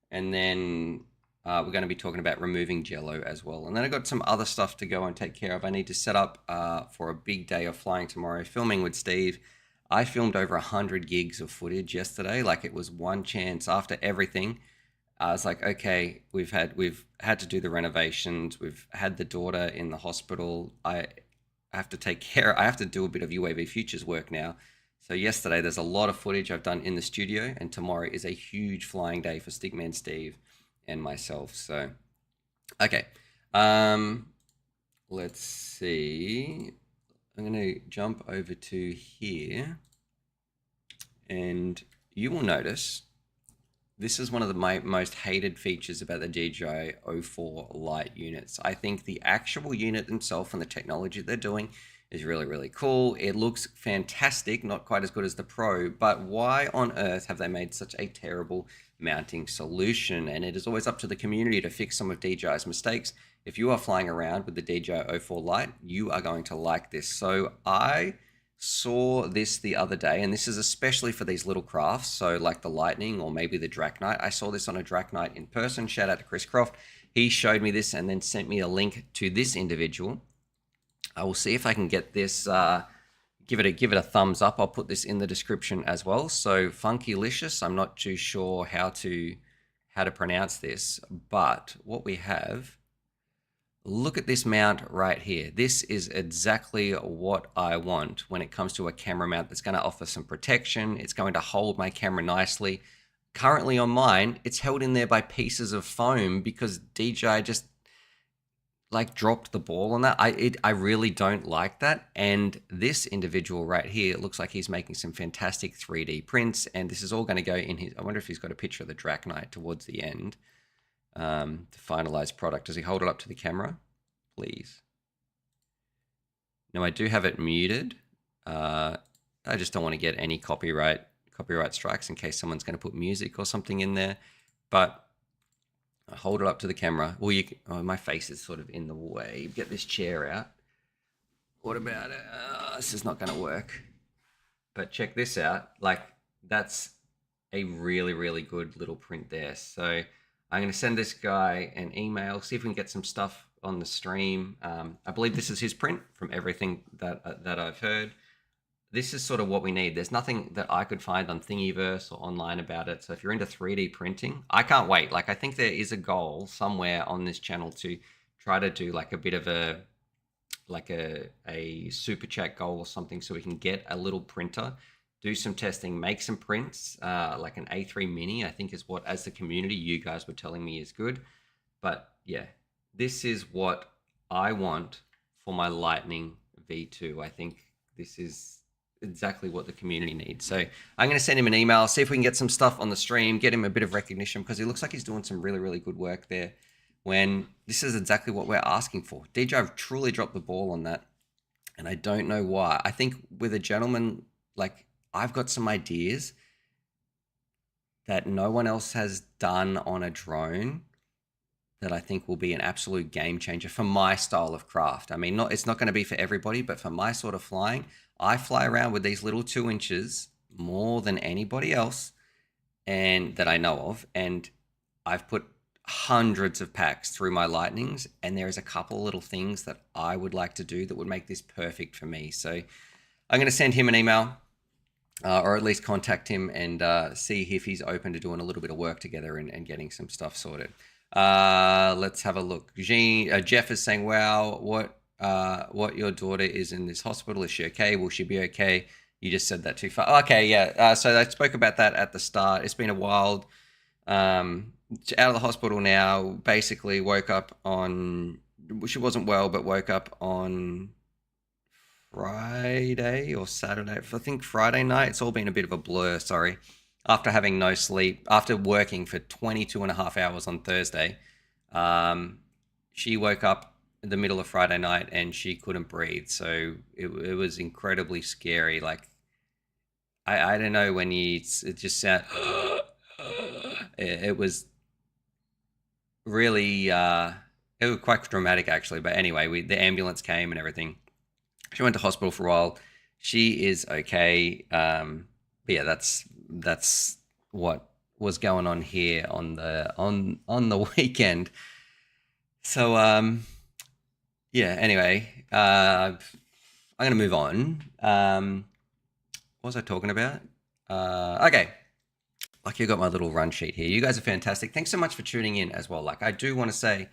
And then we're going to be talking about removing Jello as well. And then I've got some other stuff to go and take care of. I need to set up for a big day of flying tomorrow, filming with Steve. I filmed over 100 gigs of footage yesterday. Like it was one chance after everything. I was like, okay, we've had to do the renovations. We've had the daughter in the hospital. I have to take care. I have to do a bit of UAVFutures work now. So yesterday, there's a lot of footage I've done in the studio, and tomorrow is a huge flying day for Stickman Steve and myself. So, okay, let's see. I'm going to jump over to here, and you will notice this is one of my most hated features about the DJI O4 Lite units. I think the actual unit themselves and the technology they're doing is really cool. It looks fantastic, not quite as good as the Pro, but why on earth have they made such a terrible mounting solution? And it is always up to the community to fix some of DJI's mistakes. If you are flying around with the DJI O4 Lite, you are going to like this. So I saw this the other day, and this is especially for these little crafts, so like the Lightning or maybe the Draknight. I saw this on a Draknight in person. Shout out to Chris Croft. He showed me this and then sent me a link to this individual. I will see if I can get this, give it a thumbs up. I'll put this in the description as well. So Funkylicious, I'm not too sure how to pronounce this, but what we have, look at this mount right here. This is exactly what I want when it comes to a camera mount that's going to offer some protection. It's going to hold my camera nicely. Currently on mine, it's held in there by pieces of foam because DJI just like dropped the ball on that. I really don't like that. And this individual right here, it looks like he's making some fantastic 3D prints, and this is all going to go in his, I wonder if he's got a picture of the Draknight towards the end. The finalized product. Does he hold it up to the camera? Please. Now I do have it muted. I just don't want to get any copyright strikes in case someone's going to put music or something in there. But I hold it up to the camera. Well, my face is sort of in the way. Get this chair out. What about it? This is not going to work. But check this out. Like that's a really good little print there. So I'm going to send this guy an email, see if we can get some stuff on the stream. I believe this is his print from everything that I've heard. This is sort of what we need. There's nothing that I could find on Thingiverse or online about it. So if you're into 3D printing, I can't wait. Like I think there is a goal somewhere on this channel to try to do like a bit of a super chat goal or something so we can get a little printer, do some testing, make some prints, like an A3 Mini, I think is what, as the community, you guys were telling me is good. But yeah, this is what I want for my Lightning V2. I think this is exactly what the community needs. So I'm going to send him an email, see if we can get some stuff on the stream, get him a bit of recognition, because he looks like he's doing some really good work there when this is exactly what we're asking for. DJI truly dropped the ball on that, and I don't know why. I think with a gentleman, like I've got some ideas that no one else has done on a drone that I think will be an absolute game changer for my style of craft. I mean, it's not going to be for everybody, but for my sort of flying, I fly around with these little 2 inches more than anybody else and that I know of. And I've put hundreds of packs through my Lightnings, and there is a couple little things that I would like to do that would make this perfect for me. So I'm going to send him an email. or at least contact him and see if he's open to doing a little bit of work together and getting some stuff sorted. Let's have a look. Jeff is saying, "Wow, what your daughter is in this hospital? Is she okay? Will she be okay?" You just said that too far. Okay, yeah. So I spoke about that at the start. It's been a wild. Out of the hospital now. Basically, woke up on. She wasn't well, but woke up on Friday or Saturday. I think Friday night. It's all been a bit of a blur, sorry. After having no sleep, after working for 22 and a half hours on Thursday, she woke up in the middle of Friday night and she couldn't breathe. So it was incredibly scary. Like, I don't know when it just sound, it was really, it was quite dramatic actually. But anyway, the ambulance came and everything. She went to hospital for a while. She is okay. But yeah, that's what was going on here on the weekend. So yeah. Anyway, I'm gonna move on. What was I talking about? Okay. Like, you got my little run sheet here. You guys are fantastic. Thanks so much for tuning in as well. Like, I do want to say,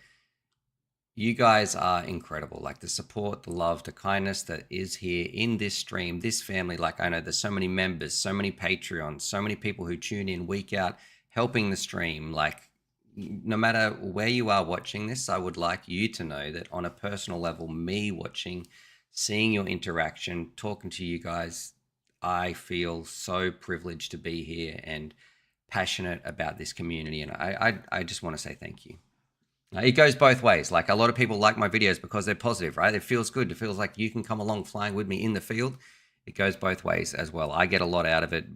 you guys are incredible. Like, the support, the love, the kindness that is here in this stream, this family. Like, I know there's so many members, so many Patreons, so many people who tune in week out, helping the stream. Like, no matter where you are watching this, I would like you to know that on a personal level, me watching, seeing your interaction, talking to you guys, I feel so privileged to be here and passionate about this community. And I just want to say thank you. It goes both ways. Like, a lot of people like my videos because they're positive, right? It feels good. It feels like you can come along flying with me in the field. It goes both ways as well. I get a lot out of it.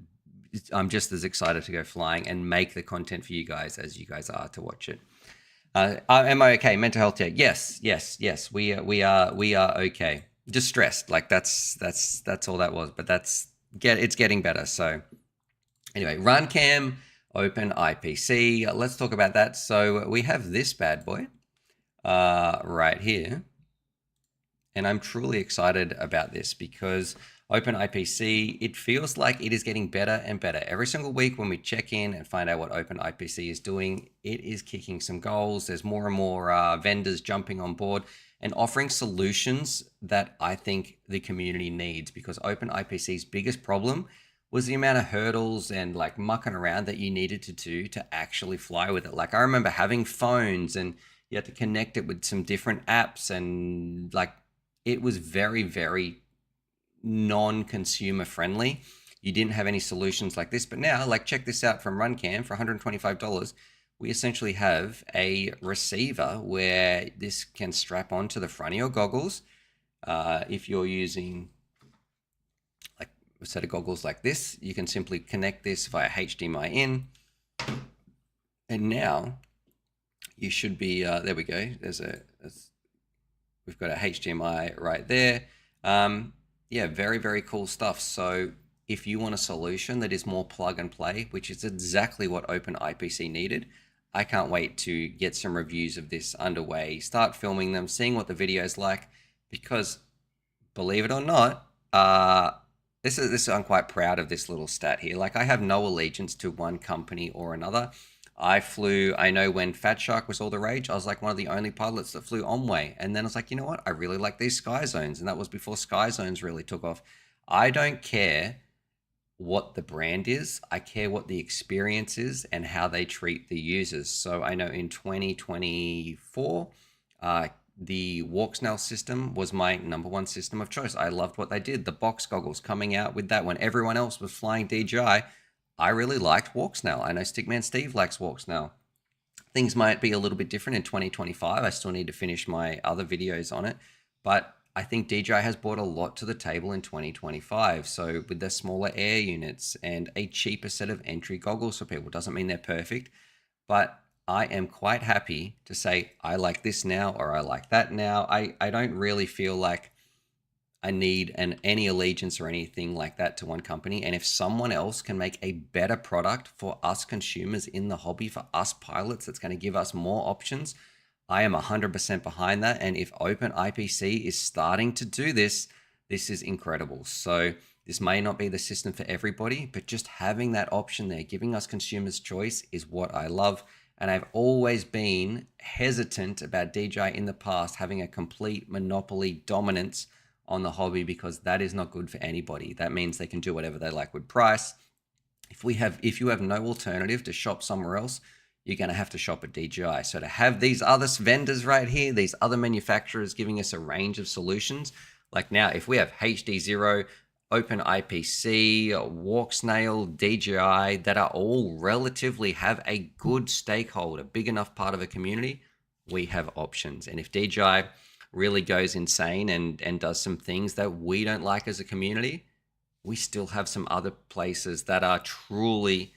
I'm just as excited to go flying and make the content for you guys as you guys are to watch it. Am I okay? Mental health check. Yes. We are okay. Just stressed. Like, that's all that was. But it's getting better. So anyway, runcam. Open IPC. Let's talk about that. So we have this bad boy right here. And I'm truly excited about this because Open IPC, it feels like it is getting better and better. Every single week when we check in and find out what Open IPC is doing, it is kicking some goals. There's more and more vendors jumping on board and offering solutions that I think the community needs, because Open IPC's biggest problem was the amount of hurdles and like mucking around that you needed to do to actually fly with it. Like, I remember having phones and you had to connect it with some different apps, and like, it was very, very non-consumer friendly. You didn't have any solutions like this. But now, like, check this out from runcam for $125. We essentially have a receiver where this can strap onto the front of your goggles. If you're using like a set of goggles like this, you can simply connect this via HDMI in, and now you should be there we go. We've got a HDMI right there. Yeah, very, very cool stuff. So if you want a solution that is more plug and play, which is exactly what Open IPC needed, I can't wait to get some reviews of this underway, start filming them, seeing what the video is like, because believe it or not, I'm quite proud of this little stat here. Like, I have no allegiance to one company or another. I know when Fat Shark was all the rage, I was like one of the only pilots that flew Omway. And then I was like, you know what? I really like these Sky Zones. And that was before Sky Zones really took off. I don't care what the brand is. I care what the experience is and how they treat the users. So I know in 2024, the Walksnail system was my number one system of choice. I loved what they did. The box goggles coming out with that when everyone else was flying DJI. I really liked Walksnail. I know Stickman Steve likes Walksnail. Things might be a little bit different in 2025. I still need to finish my other videos on it. But I think DJI has brought a lot to the table in 2025. So with their smaller air units and a cheaper set of entry goggles for people, doesn't mean they're perfect. But I am quite happy to say I like this now or I like that now. I don't really feel like I need any allegiance or anything like that to one company. And if someone else can make a better product for us consumers in the hobby, for us pilots, that's going to give us more options, I am 100% behind that. And if Open IPC is starting to do this, this is incredible. So This may not be the system for everybody, but just having that option there, giving us consumers choice is what I love. And I've always been hesitant about DJI in the past having a complete monopoly dominance on the hobby, because that is not good for anybody. That means they can do whatever they like with price. If you have no alternative to shop somewhere else, you're going to have to shop at DJI. So to have these other vendors right here, these other manufacturers giving us a range of solutions, like now, if we have HDZero, Open IPC, Walksnail, DJI, that are all relatively have a good stakeholder, big enough part of a community, we have options. And if DJI really goes insane and does some things that we don't like as a community, we still have some other places that are truly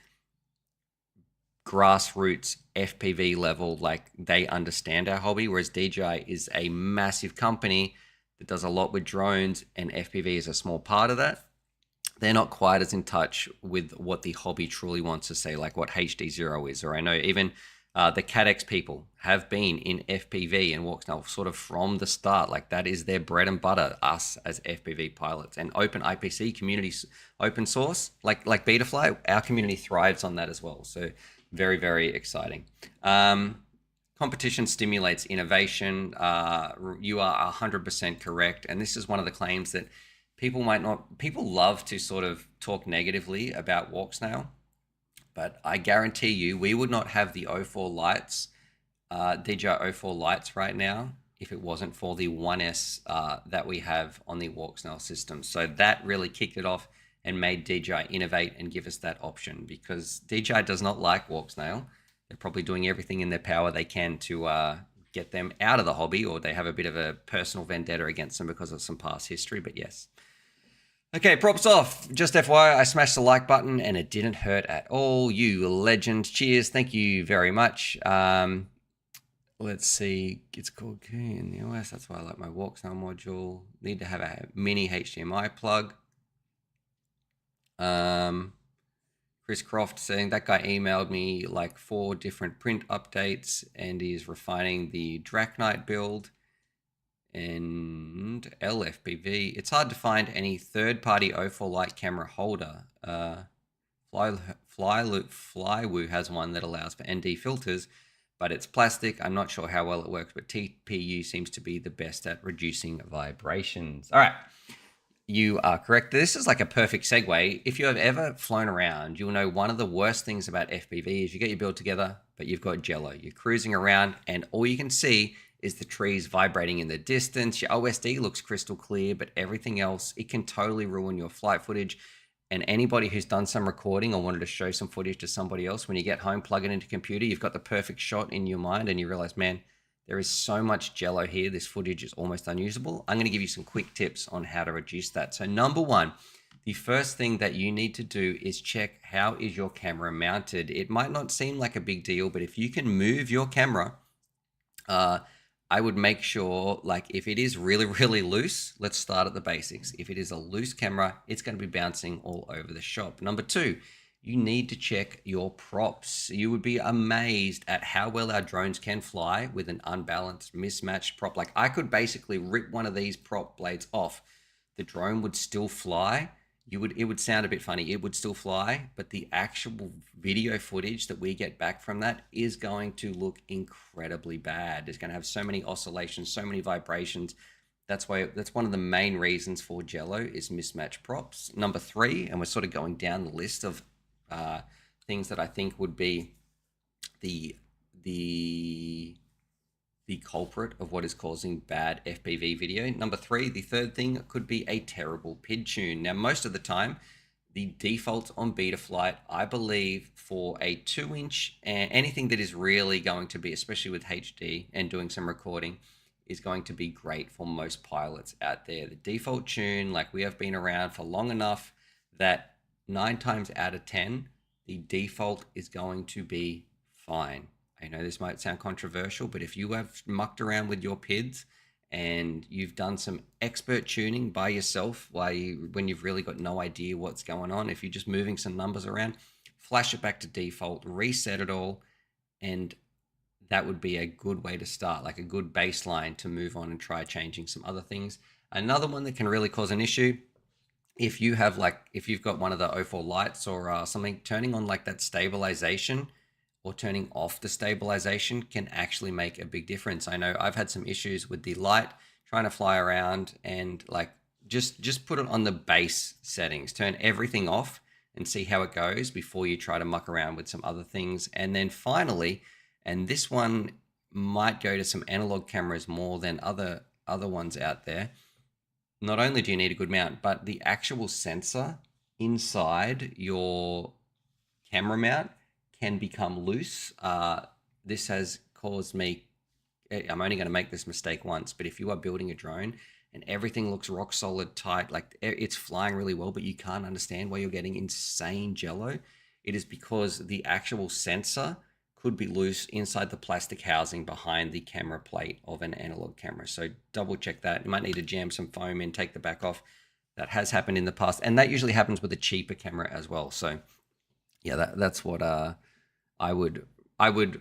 grassroots FPV level, like they understand our hobby, whereas DJI is a massive company that does a lot with drones, and FPV is a small part of that. They're not quite as in touch with what the hobby truly wants to say, like what HDZero is. Or I know even the CADX people have been in FPV and Walksnail sort of from the start. Like that is their bread and butter, us as FPV pilots. And Open IPC, community open source, like Betafly, our community thrives on that as well. So very, very exciting. Competition stimulates innovation. You are 100% correct. And this is one of the claims that people love to sort of talk negatively about Walksnail, but I guarantee you, we would not have the O4 lights, DJI O4 lights right now, if it wasn't for the 1S that we have on the Walksnail system. So that really kicked it off and made DJI innovate and give us that option, because DJI does not like Walksnail. They're probably doing everything in their power they can to get them out of the hobby, or they have a bit of a personal vendetta against them because of some past history, but yes. Okay, props off. Just FYI, I smashed the like button and it didn't hurt at all. You legend. Cheers. Thank you very much. Let's see. It's called Key in the OS. That's why I like my Walksnail module. Need to have a mini HDMI plug. Chris Croft saying that guy emailed me like 4 different print updates and he's refining the Draknite build and LFPV. It's hard to find any third-party O4 light camera holder. Flywoo has one that allows for ND filters, but it's plastic. I'm not sure how well it works, but TPU seems to be the best at reducing vibrations. All right. You are correct. This is like a perfect segue. If you have ever flown around, you'll know one of the worst things about FPV is you get your build together, but you've got Jello. You're cruising around and all you can see is the trees vibrating in the distance. Your OSD looks crystal clear, but everything else, it can totally ruin your flight footage. And anybody who's done some recording or wanted to show some footage to somebody else, when you get home, plug it into a computer, you've got the perfect shot in your mind and you realize, man, there is so much Jello here. This footage is almost unusable. I'm going to give you some quick tips on how to reduce that. So number one, the first thing that you need to do is check how is your camera mounted. It might not seem like a big deal, but if you can move your camera, I would make sure, like if it is really, really loose, let's start at the basics. If it is a loose camera, it's going to be bouncing all over the shop. Number two, you need to check your props. You would be amazed at how well our drones can fly with an unbalanced, mismatched prop. Like I could basically rip one of these prop blades off. The drone would still fly. It would sound a bit funny. It would still fly, but the actual video footage that we get back from that is going to look incredibly bad. It's going to have so many oscillations, so many vibrations. That's one of the main reasons for Jello is mismatched props. Number three, and we're sort of going down the list of things that I think would be the culprit of what is causing bad FPV video. Number three, the third thing could be a terrible PID tune. Now, most of the time, the default on Betaflight, I believe for a 2-inch, and anything that is really going to be, especially with HD and doing some recording, is going to be great for most pilots out there. The default tune, like we have been around for long enough that 9 times out of 10, the default is going to be fine. I know this might sound controversial, but if you have mucked around with your PIDs and you've done some expert tuning by yourself when you've really got no idea what's going on, if you're just moving some numbers around, flash it back to default, reset it all, and that would be a good way to start, like a good baseline to move on and try changing some other things. Another one that can really cause an issue if you have like, if you've got one of the O4 lights or something, turning on like that stabilization or turning off the stabilization can actually make a big difference. I know I've had some issues with the light trying to fly around, and like just put it on the base settings, turn everything off and see how it goes before you try to muck around with some other things. And then finally, and this one might go to some analog cameras more than other ones out there, not only do you need a good mount, but the actual sensor inside your camera mount can become loose. This has caused me, I'm only going to make this mistake once, but if you are building a drone and everything looks rock solid tight, like it's flying really well, but you can't understand why you're getting insane jello, it is because the actual sensor could be loose inside the plastic housing behind the camera plate of an analog camera. So double check that. You might need to jam some foam in, take the back off. That has happened in the past, and that usually happens with a cheaper camera as well. So yeah, that's what I would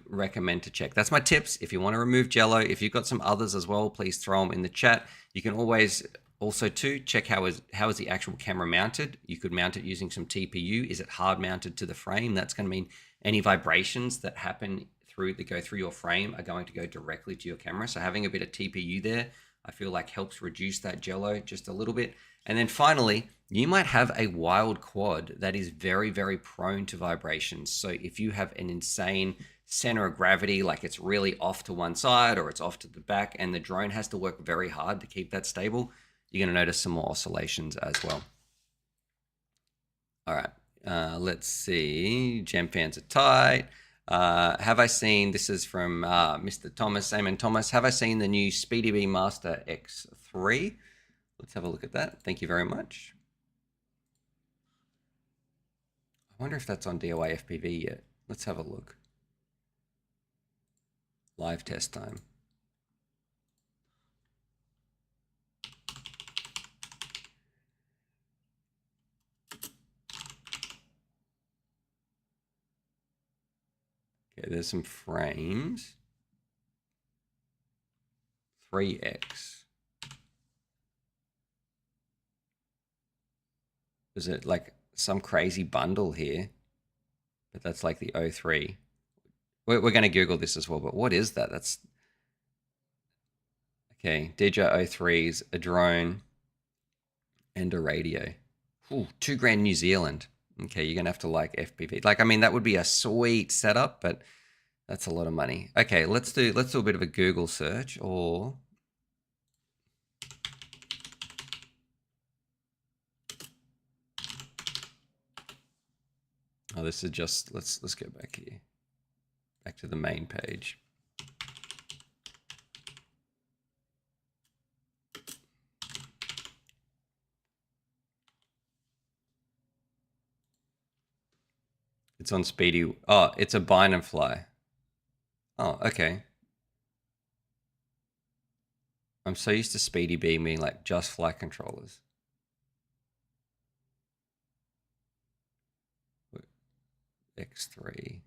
recommend to check. That's my tips. If you want to remove jello, if you've got some others as well, please throw them in the chat. You can always also too check how is the actual camera mounted. You could mount it using some TPU. Is it hard mounted to the frame? That's going to mean any vibrations that happen go through your frame are going to go directly to your camera. So having a bit of TPU there, I feel like helps reduce that jello just a little bit. And then finally, you might have a wild quad that is very, very prone to vibrations. So if you have an insane center of gravity, like it's really off to one side or it's off to the back, and the drone has to work very hard to keep that stable, you're going to notice some more oscillations as well. All right, let's see. Gem fans are tight. Have I seen, this is from Mr. Thomas, Simon Thomas, have I seen the new SpeedyBee Master X3? Let's have a look at that. Thank you very much. I wonder if that's on DJI FPV yet. Let's have a look. Live test time. Okay, there's some frames. 3x. Is it like some crazy bundle here? But that's like the 03. We're going to Google this as well, but what is that? That's okay. DJI 03s, a drone, and a radio. Ooh, $2,000 New Zealand. Okay, you're gonna have to like FPV. Like, I mean, that would be a sweet setup, but that's a lot of money. Okay, let's do a bit of a Google search, or oh, this is just let's go back here, back to the main page. It's on Speedy. Oh, it's a bind and fly. Oh, okay. I'm so used to SpeedyBee being like just flight controllers. X3.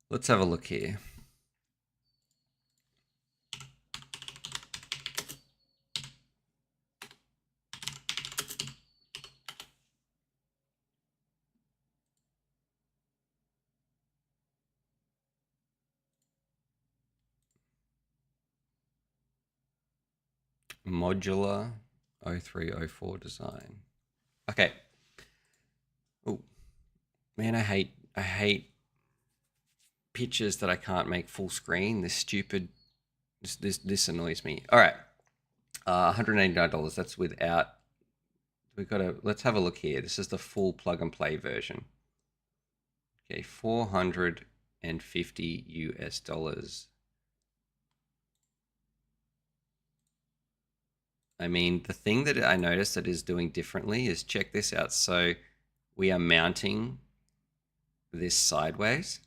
Let's have a look here. Modular 0304 design. Okay. Oh, man, I hate pictures that I can't make full screen. This stupid, this annoys me. All right, $189. That's without. We've got to. Let's have a look here. This is the full plug and play version. Okay, $450 US. I mean, the thing that I noticed that is doing differently is, check this out. So we are mounting this sideways.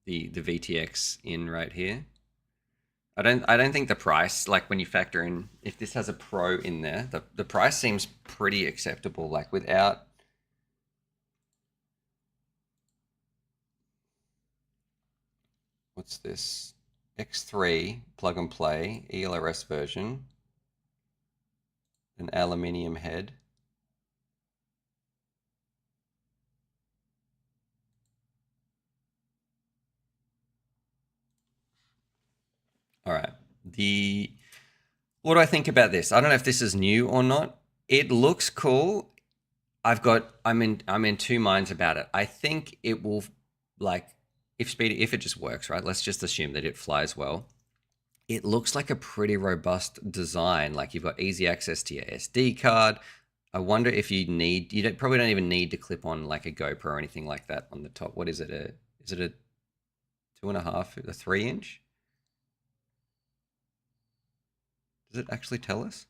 The VTX in right here. I don't think the price, like when you factor in, if this has a Pro in there, the price seems pretty acceptable, like without. What's this? X3 plug and play ELRS version, an aluminium head. All right. What do I think about this? I don't know if this is new or not. It looks cool. I'm in two minds about it. I think it will, like, if it just works, right? Let's just assume that it flies well. It looks like a pretty robust design. Like, you've got easy access to your SD card. I wonder if you probably don't even need to clip on like a GoPro or anything like that on the top. What is it? Is it a 2.5, a 3-inch? Does it actually tell us?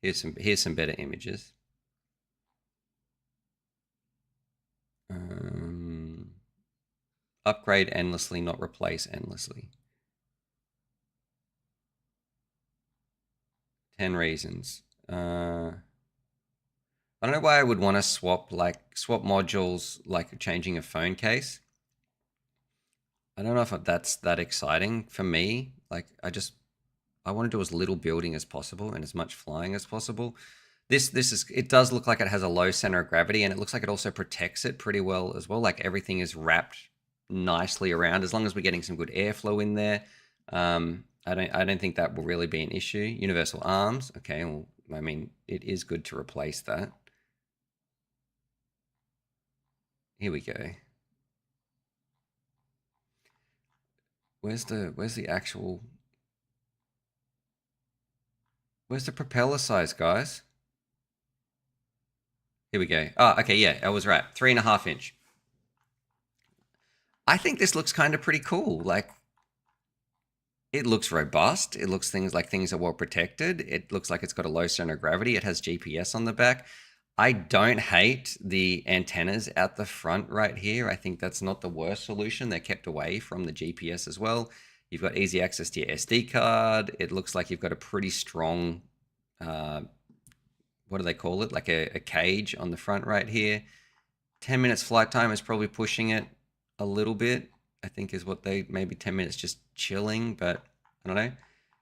Here's some better images. Upgrade endlessly, not replace endlessly. 10 reasons. I don't know why I would want to swap modules like changing a phone case. I don't know if that's that exciting for me. Like, I want to do as little building as possible and as much flying as possible. It does look like it has a low center of gravity, and it looks like it also protects it pretty well as well. Like, everything is wrapped nicely around, as long as we're getting some good airflow in there. I don't think that will really be an issue. Universal arms. Okay, well, I mean, it is good to replace that. Here we go. Where's the actual... Where's the propeller size, guys? Here we go. Oh, okay, yeah, I was right. 3.5 inch. I think this looks kind of pretty cool. Like, it looks robust. It looks things are well protected. It looks like it's got a low center of gravity. It has GPS on the back. I don't hate the antennas at the front right here. I think that's not the worst solution. They're kept away from the GPS as well. You've got easy access to your SD card. It looks like you've got a pretty strong, what do they call it? Like a cage on the front right here. 10 minutes flight time is probably pushing it a little bit. I think is what maybe 10 minutes just chilling, but I don't know.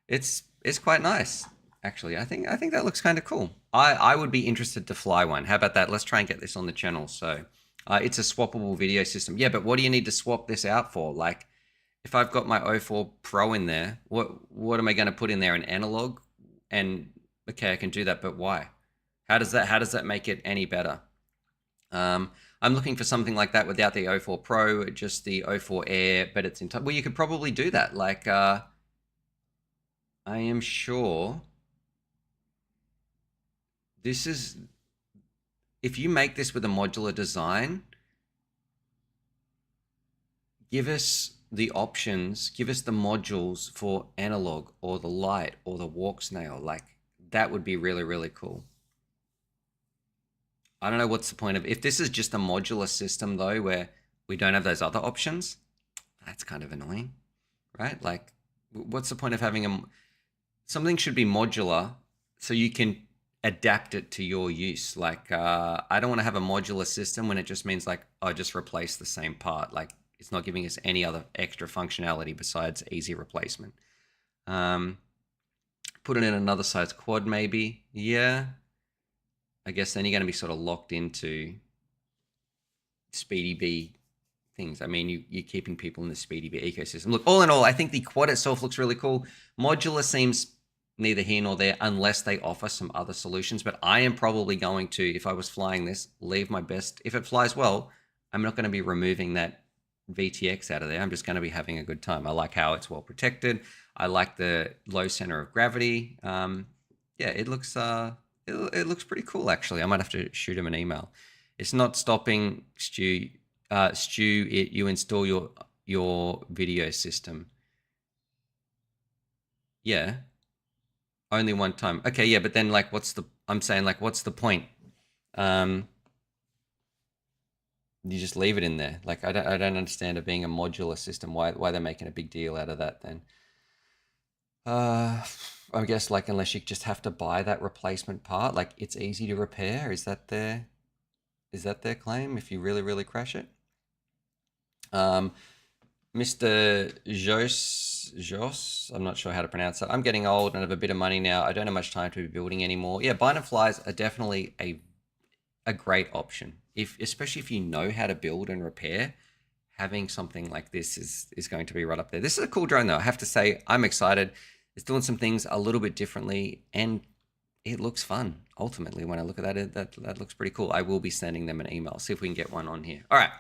It's quite nice, actually. I think that looks kind of cool. I would be interested to fly one. How about that? Let's try and get this on the channel. So it's a swappable video system. Yeah, but what do you need to swap this out for? Like, if I've got my O4 Pro in there, what am I going to put in there? An analog? And okay, I can do that, but why? How does that make it any better? I'm looking for something like that without the O4 Pro, just the O4 Air, but it's in time. Well, you could probably do that. Like, I am sure this is, if you make this with a modular design, give us the options, give us the modules for analog or the light or the Walksnail. Like, that would be really, really cool. I don't know what's the point of, if this is just a modular system though, where we don't have those other options, that's kind of annoying, right? Like, what's the point of having something should be modular so you can adapt it to your use. Like, I don't want to have a modular system when it just means like, oh, just replace the same part. Like, it's not giving us any other extra functionality besides easy replacement. Put it in another size quad maybe. Yeah. I guess then you're going to be sort of locked into SpeedyBee things. I mean, you're keeping people in the SpeedyBee ecosystem. Look, all in all, I think the quad itself looks really cool. Modular seems neither here nor there unless they offer some other solutions. But I am probably going to, if I was flying this, leave my best. If it flies well, I'm not going to be removing that VTX out of there. I'm just going to be having a good time. I like how it's well protected. I like the low center of gravity. Yeah, it looks it looks pretty cool, actually. I might have to shoot him an email. It's not stopping, Stu. You install your video system. Yeah, only one time. Okay, yeah, but then like, I'm saying like, what's the point? You just leave it in there. Like, I don't understand it being a modular system. Why they're making a big deal out of that then? I guess like, unless you just have to buy that replacement part, like it's easy to repair. Is that their claim if you really, really crash it? Mr. Jos, I'm not sure how to pronounce it. I'm getting old and have a bit of money now. I don't have much time to be building anymore. Yeah, bind and flies are definitely a great option. Especially if you know how to build and repair, having something like this is going to be right up there. This is a cool drone though. I have to say, I'm excited. It's doing some things a little bit differently and it looks fun. Ultimately, when I look at that, that looks pretty cool. I will be sending them an email. See if we can get one on here. All right.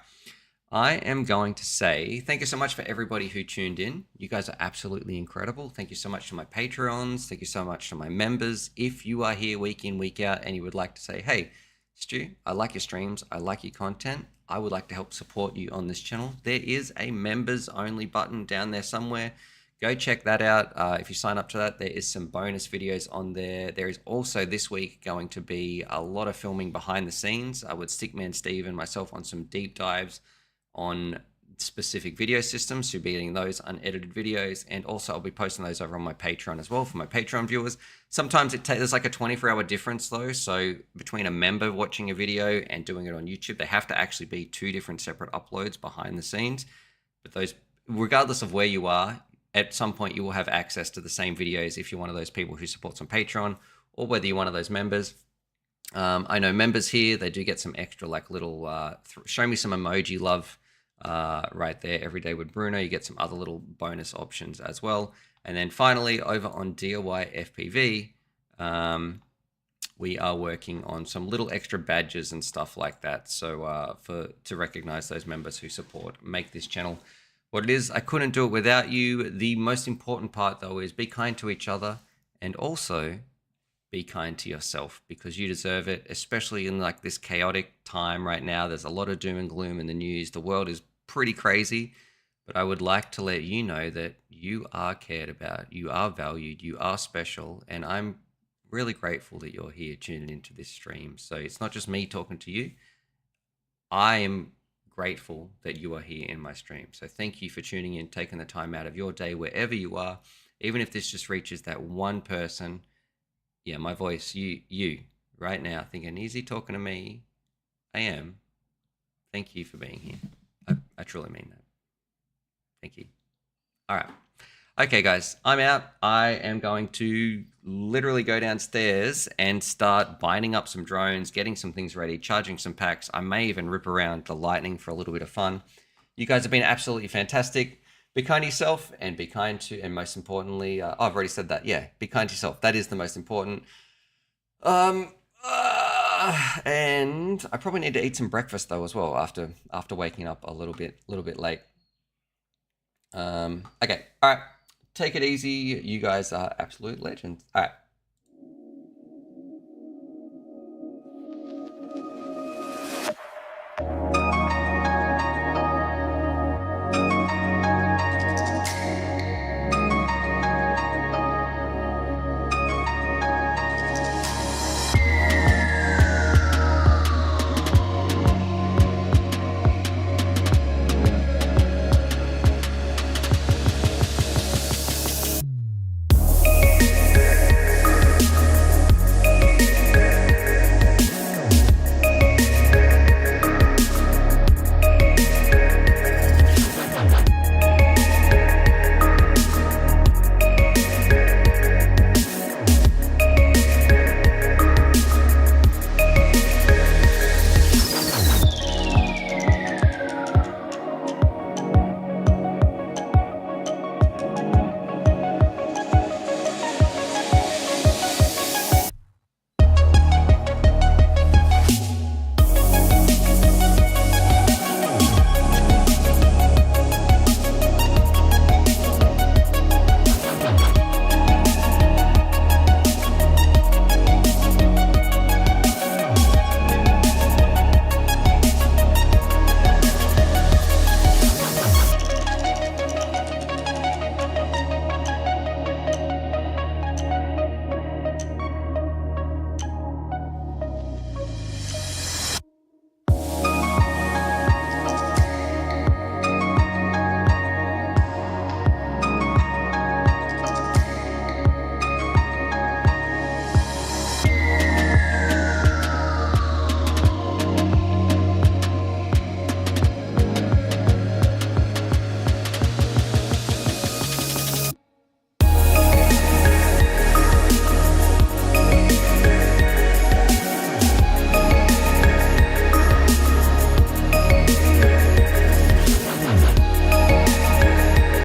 I am going to say thank you so much for everybody who tuned in. You guys are absolutely incredible. Thank you so much to my Patreons. Thank you so much to my members. If you are here week in, week out, and you would like to say, hey, Stu, I like your streams. I like your content. I would like to help support you on this channel. There is a members only button down there somewhere. Go check that out. If you sign up to that, there is some bonus videos on there. There is also this week going to be a lot of filming behind the scenes with Stickman Steve and myself on some deep dives on specific video systems. So you'll be getting those unedited videos, and also I'll be posting those over on my Patreon as well for my Patreon viewers. Sometimes there's like a 24-hour difference though, so between a member watching a video and doing it on YouTube, they have to actually be 2 different separate uploads behind the scenes. But those, regardless of where you are, at some point you will have access to the same videos if you're one of those people who supports on Patreon, or whether you're one of those members. I know members here, they do get some extra like little show me some emoji love right there every day with Bruno. You get some other little bonus options as well. And then finally over on DIY FPV, we are working on some little extra badges and stuff like that. So to recognize those members who support, make this channel what it is. I couldn't do it without you. The most important part though is be kind to each other, and also be kind to yourself, because you deserve it, especially in like this chaotic time right now. There's a lot of doom and gloom in the news. The world is pretty crazy, but I would like to let you know that you are cared about, you are valued, you are special, and I'm really grateful that you're here tuning into this stream. So it's not just me talking to you. I am grateful that you are here in my stream. So thank you for tuning in, taking the time out of your day wherever you are, even if this just reaches that one person. Yeah, my voice, you right now thinking, is he talking to me? I am. Thank you for being here. I truly mean that. Thank you. All right. Okay, guys, I'm out. I am going to literally go downstairs and start binding up some drones, getting some things ready, charging some packs. I may even rip around the Lightning for a little bit of fun. You guys have been absolutely fantastic. Be kind to yourself, and be kind to, and most importantly, I've already said that. Yeah, be kind to yourself. That is the most important. And I probably need to eat some breakfast though as well after waking up a little bit late. Okay, all right. Take it easy. You guys are absolute legends. All right.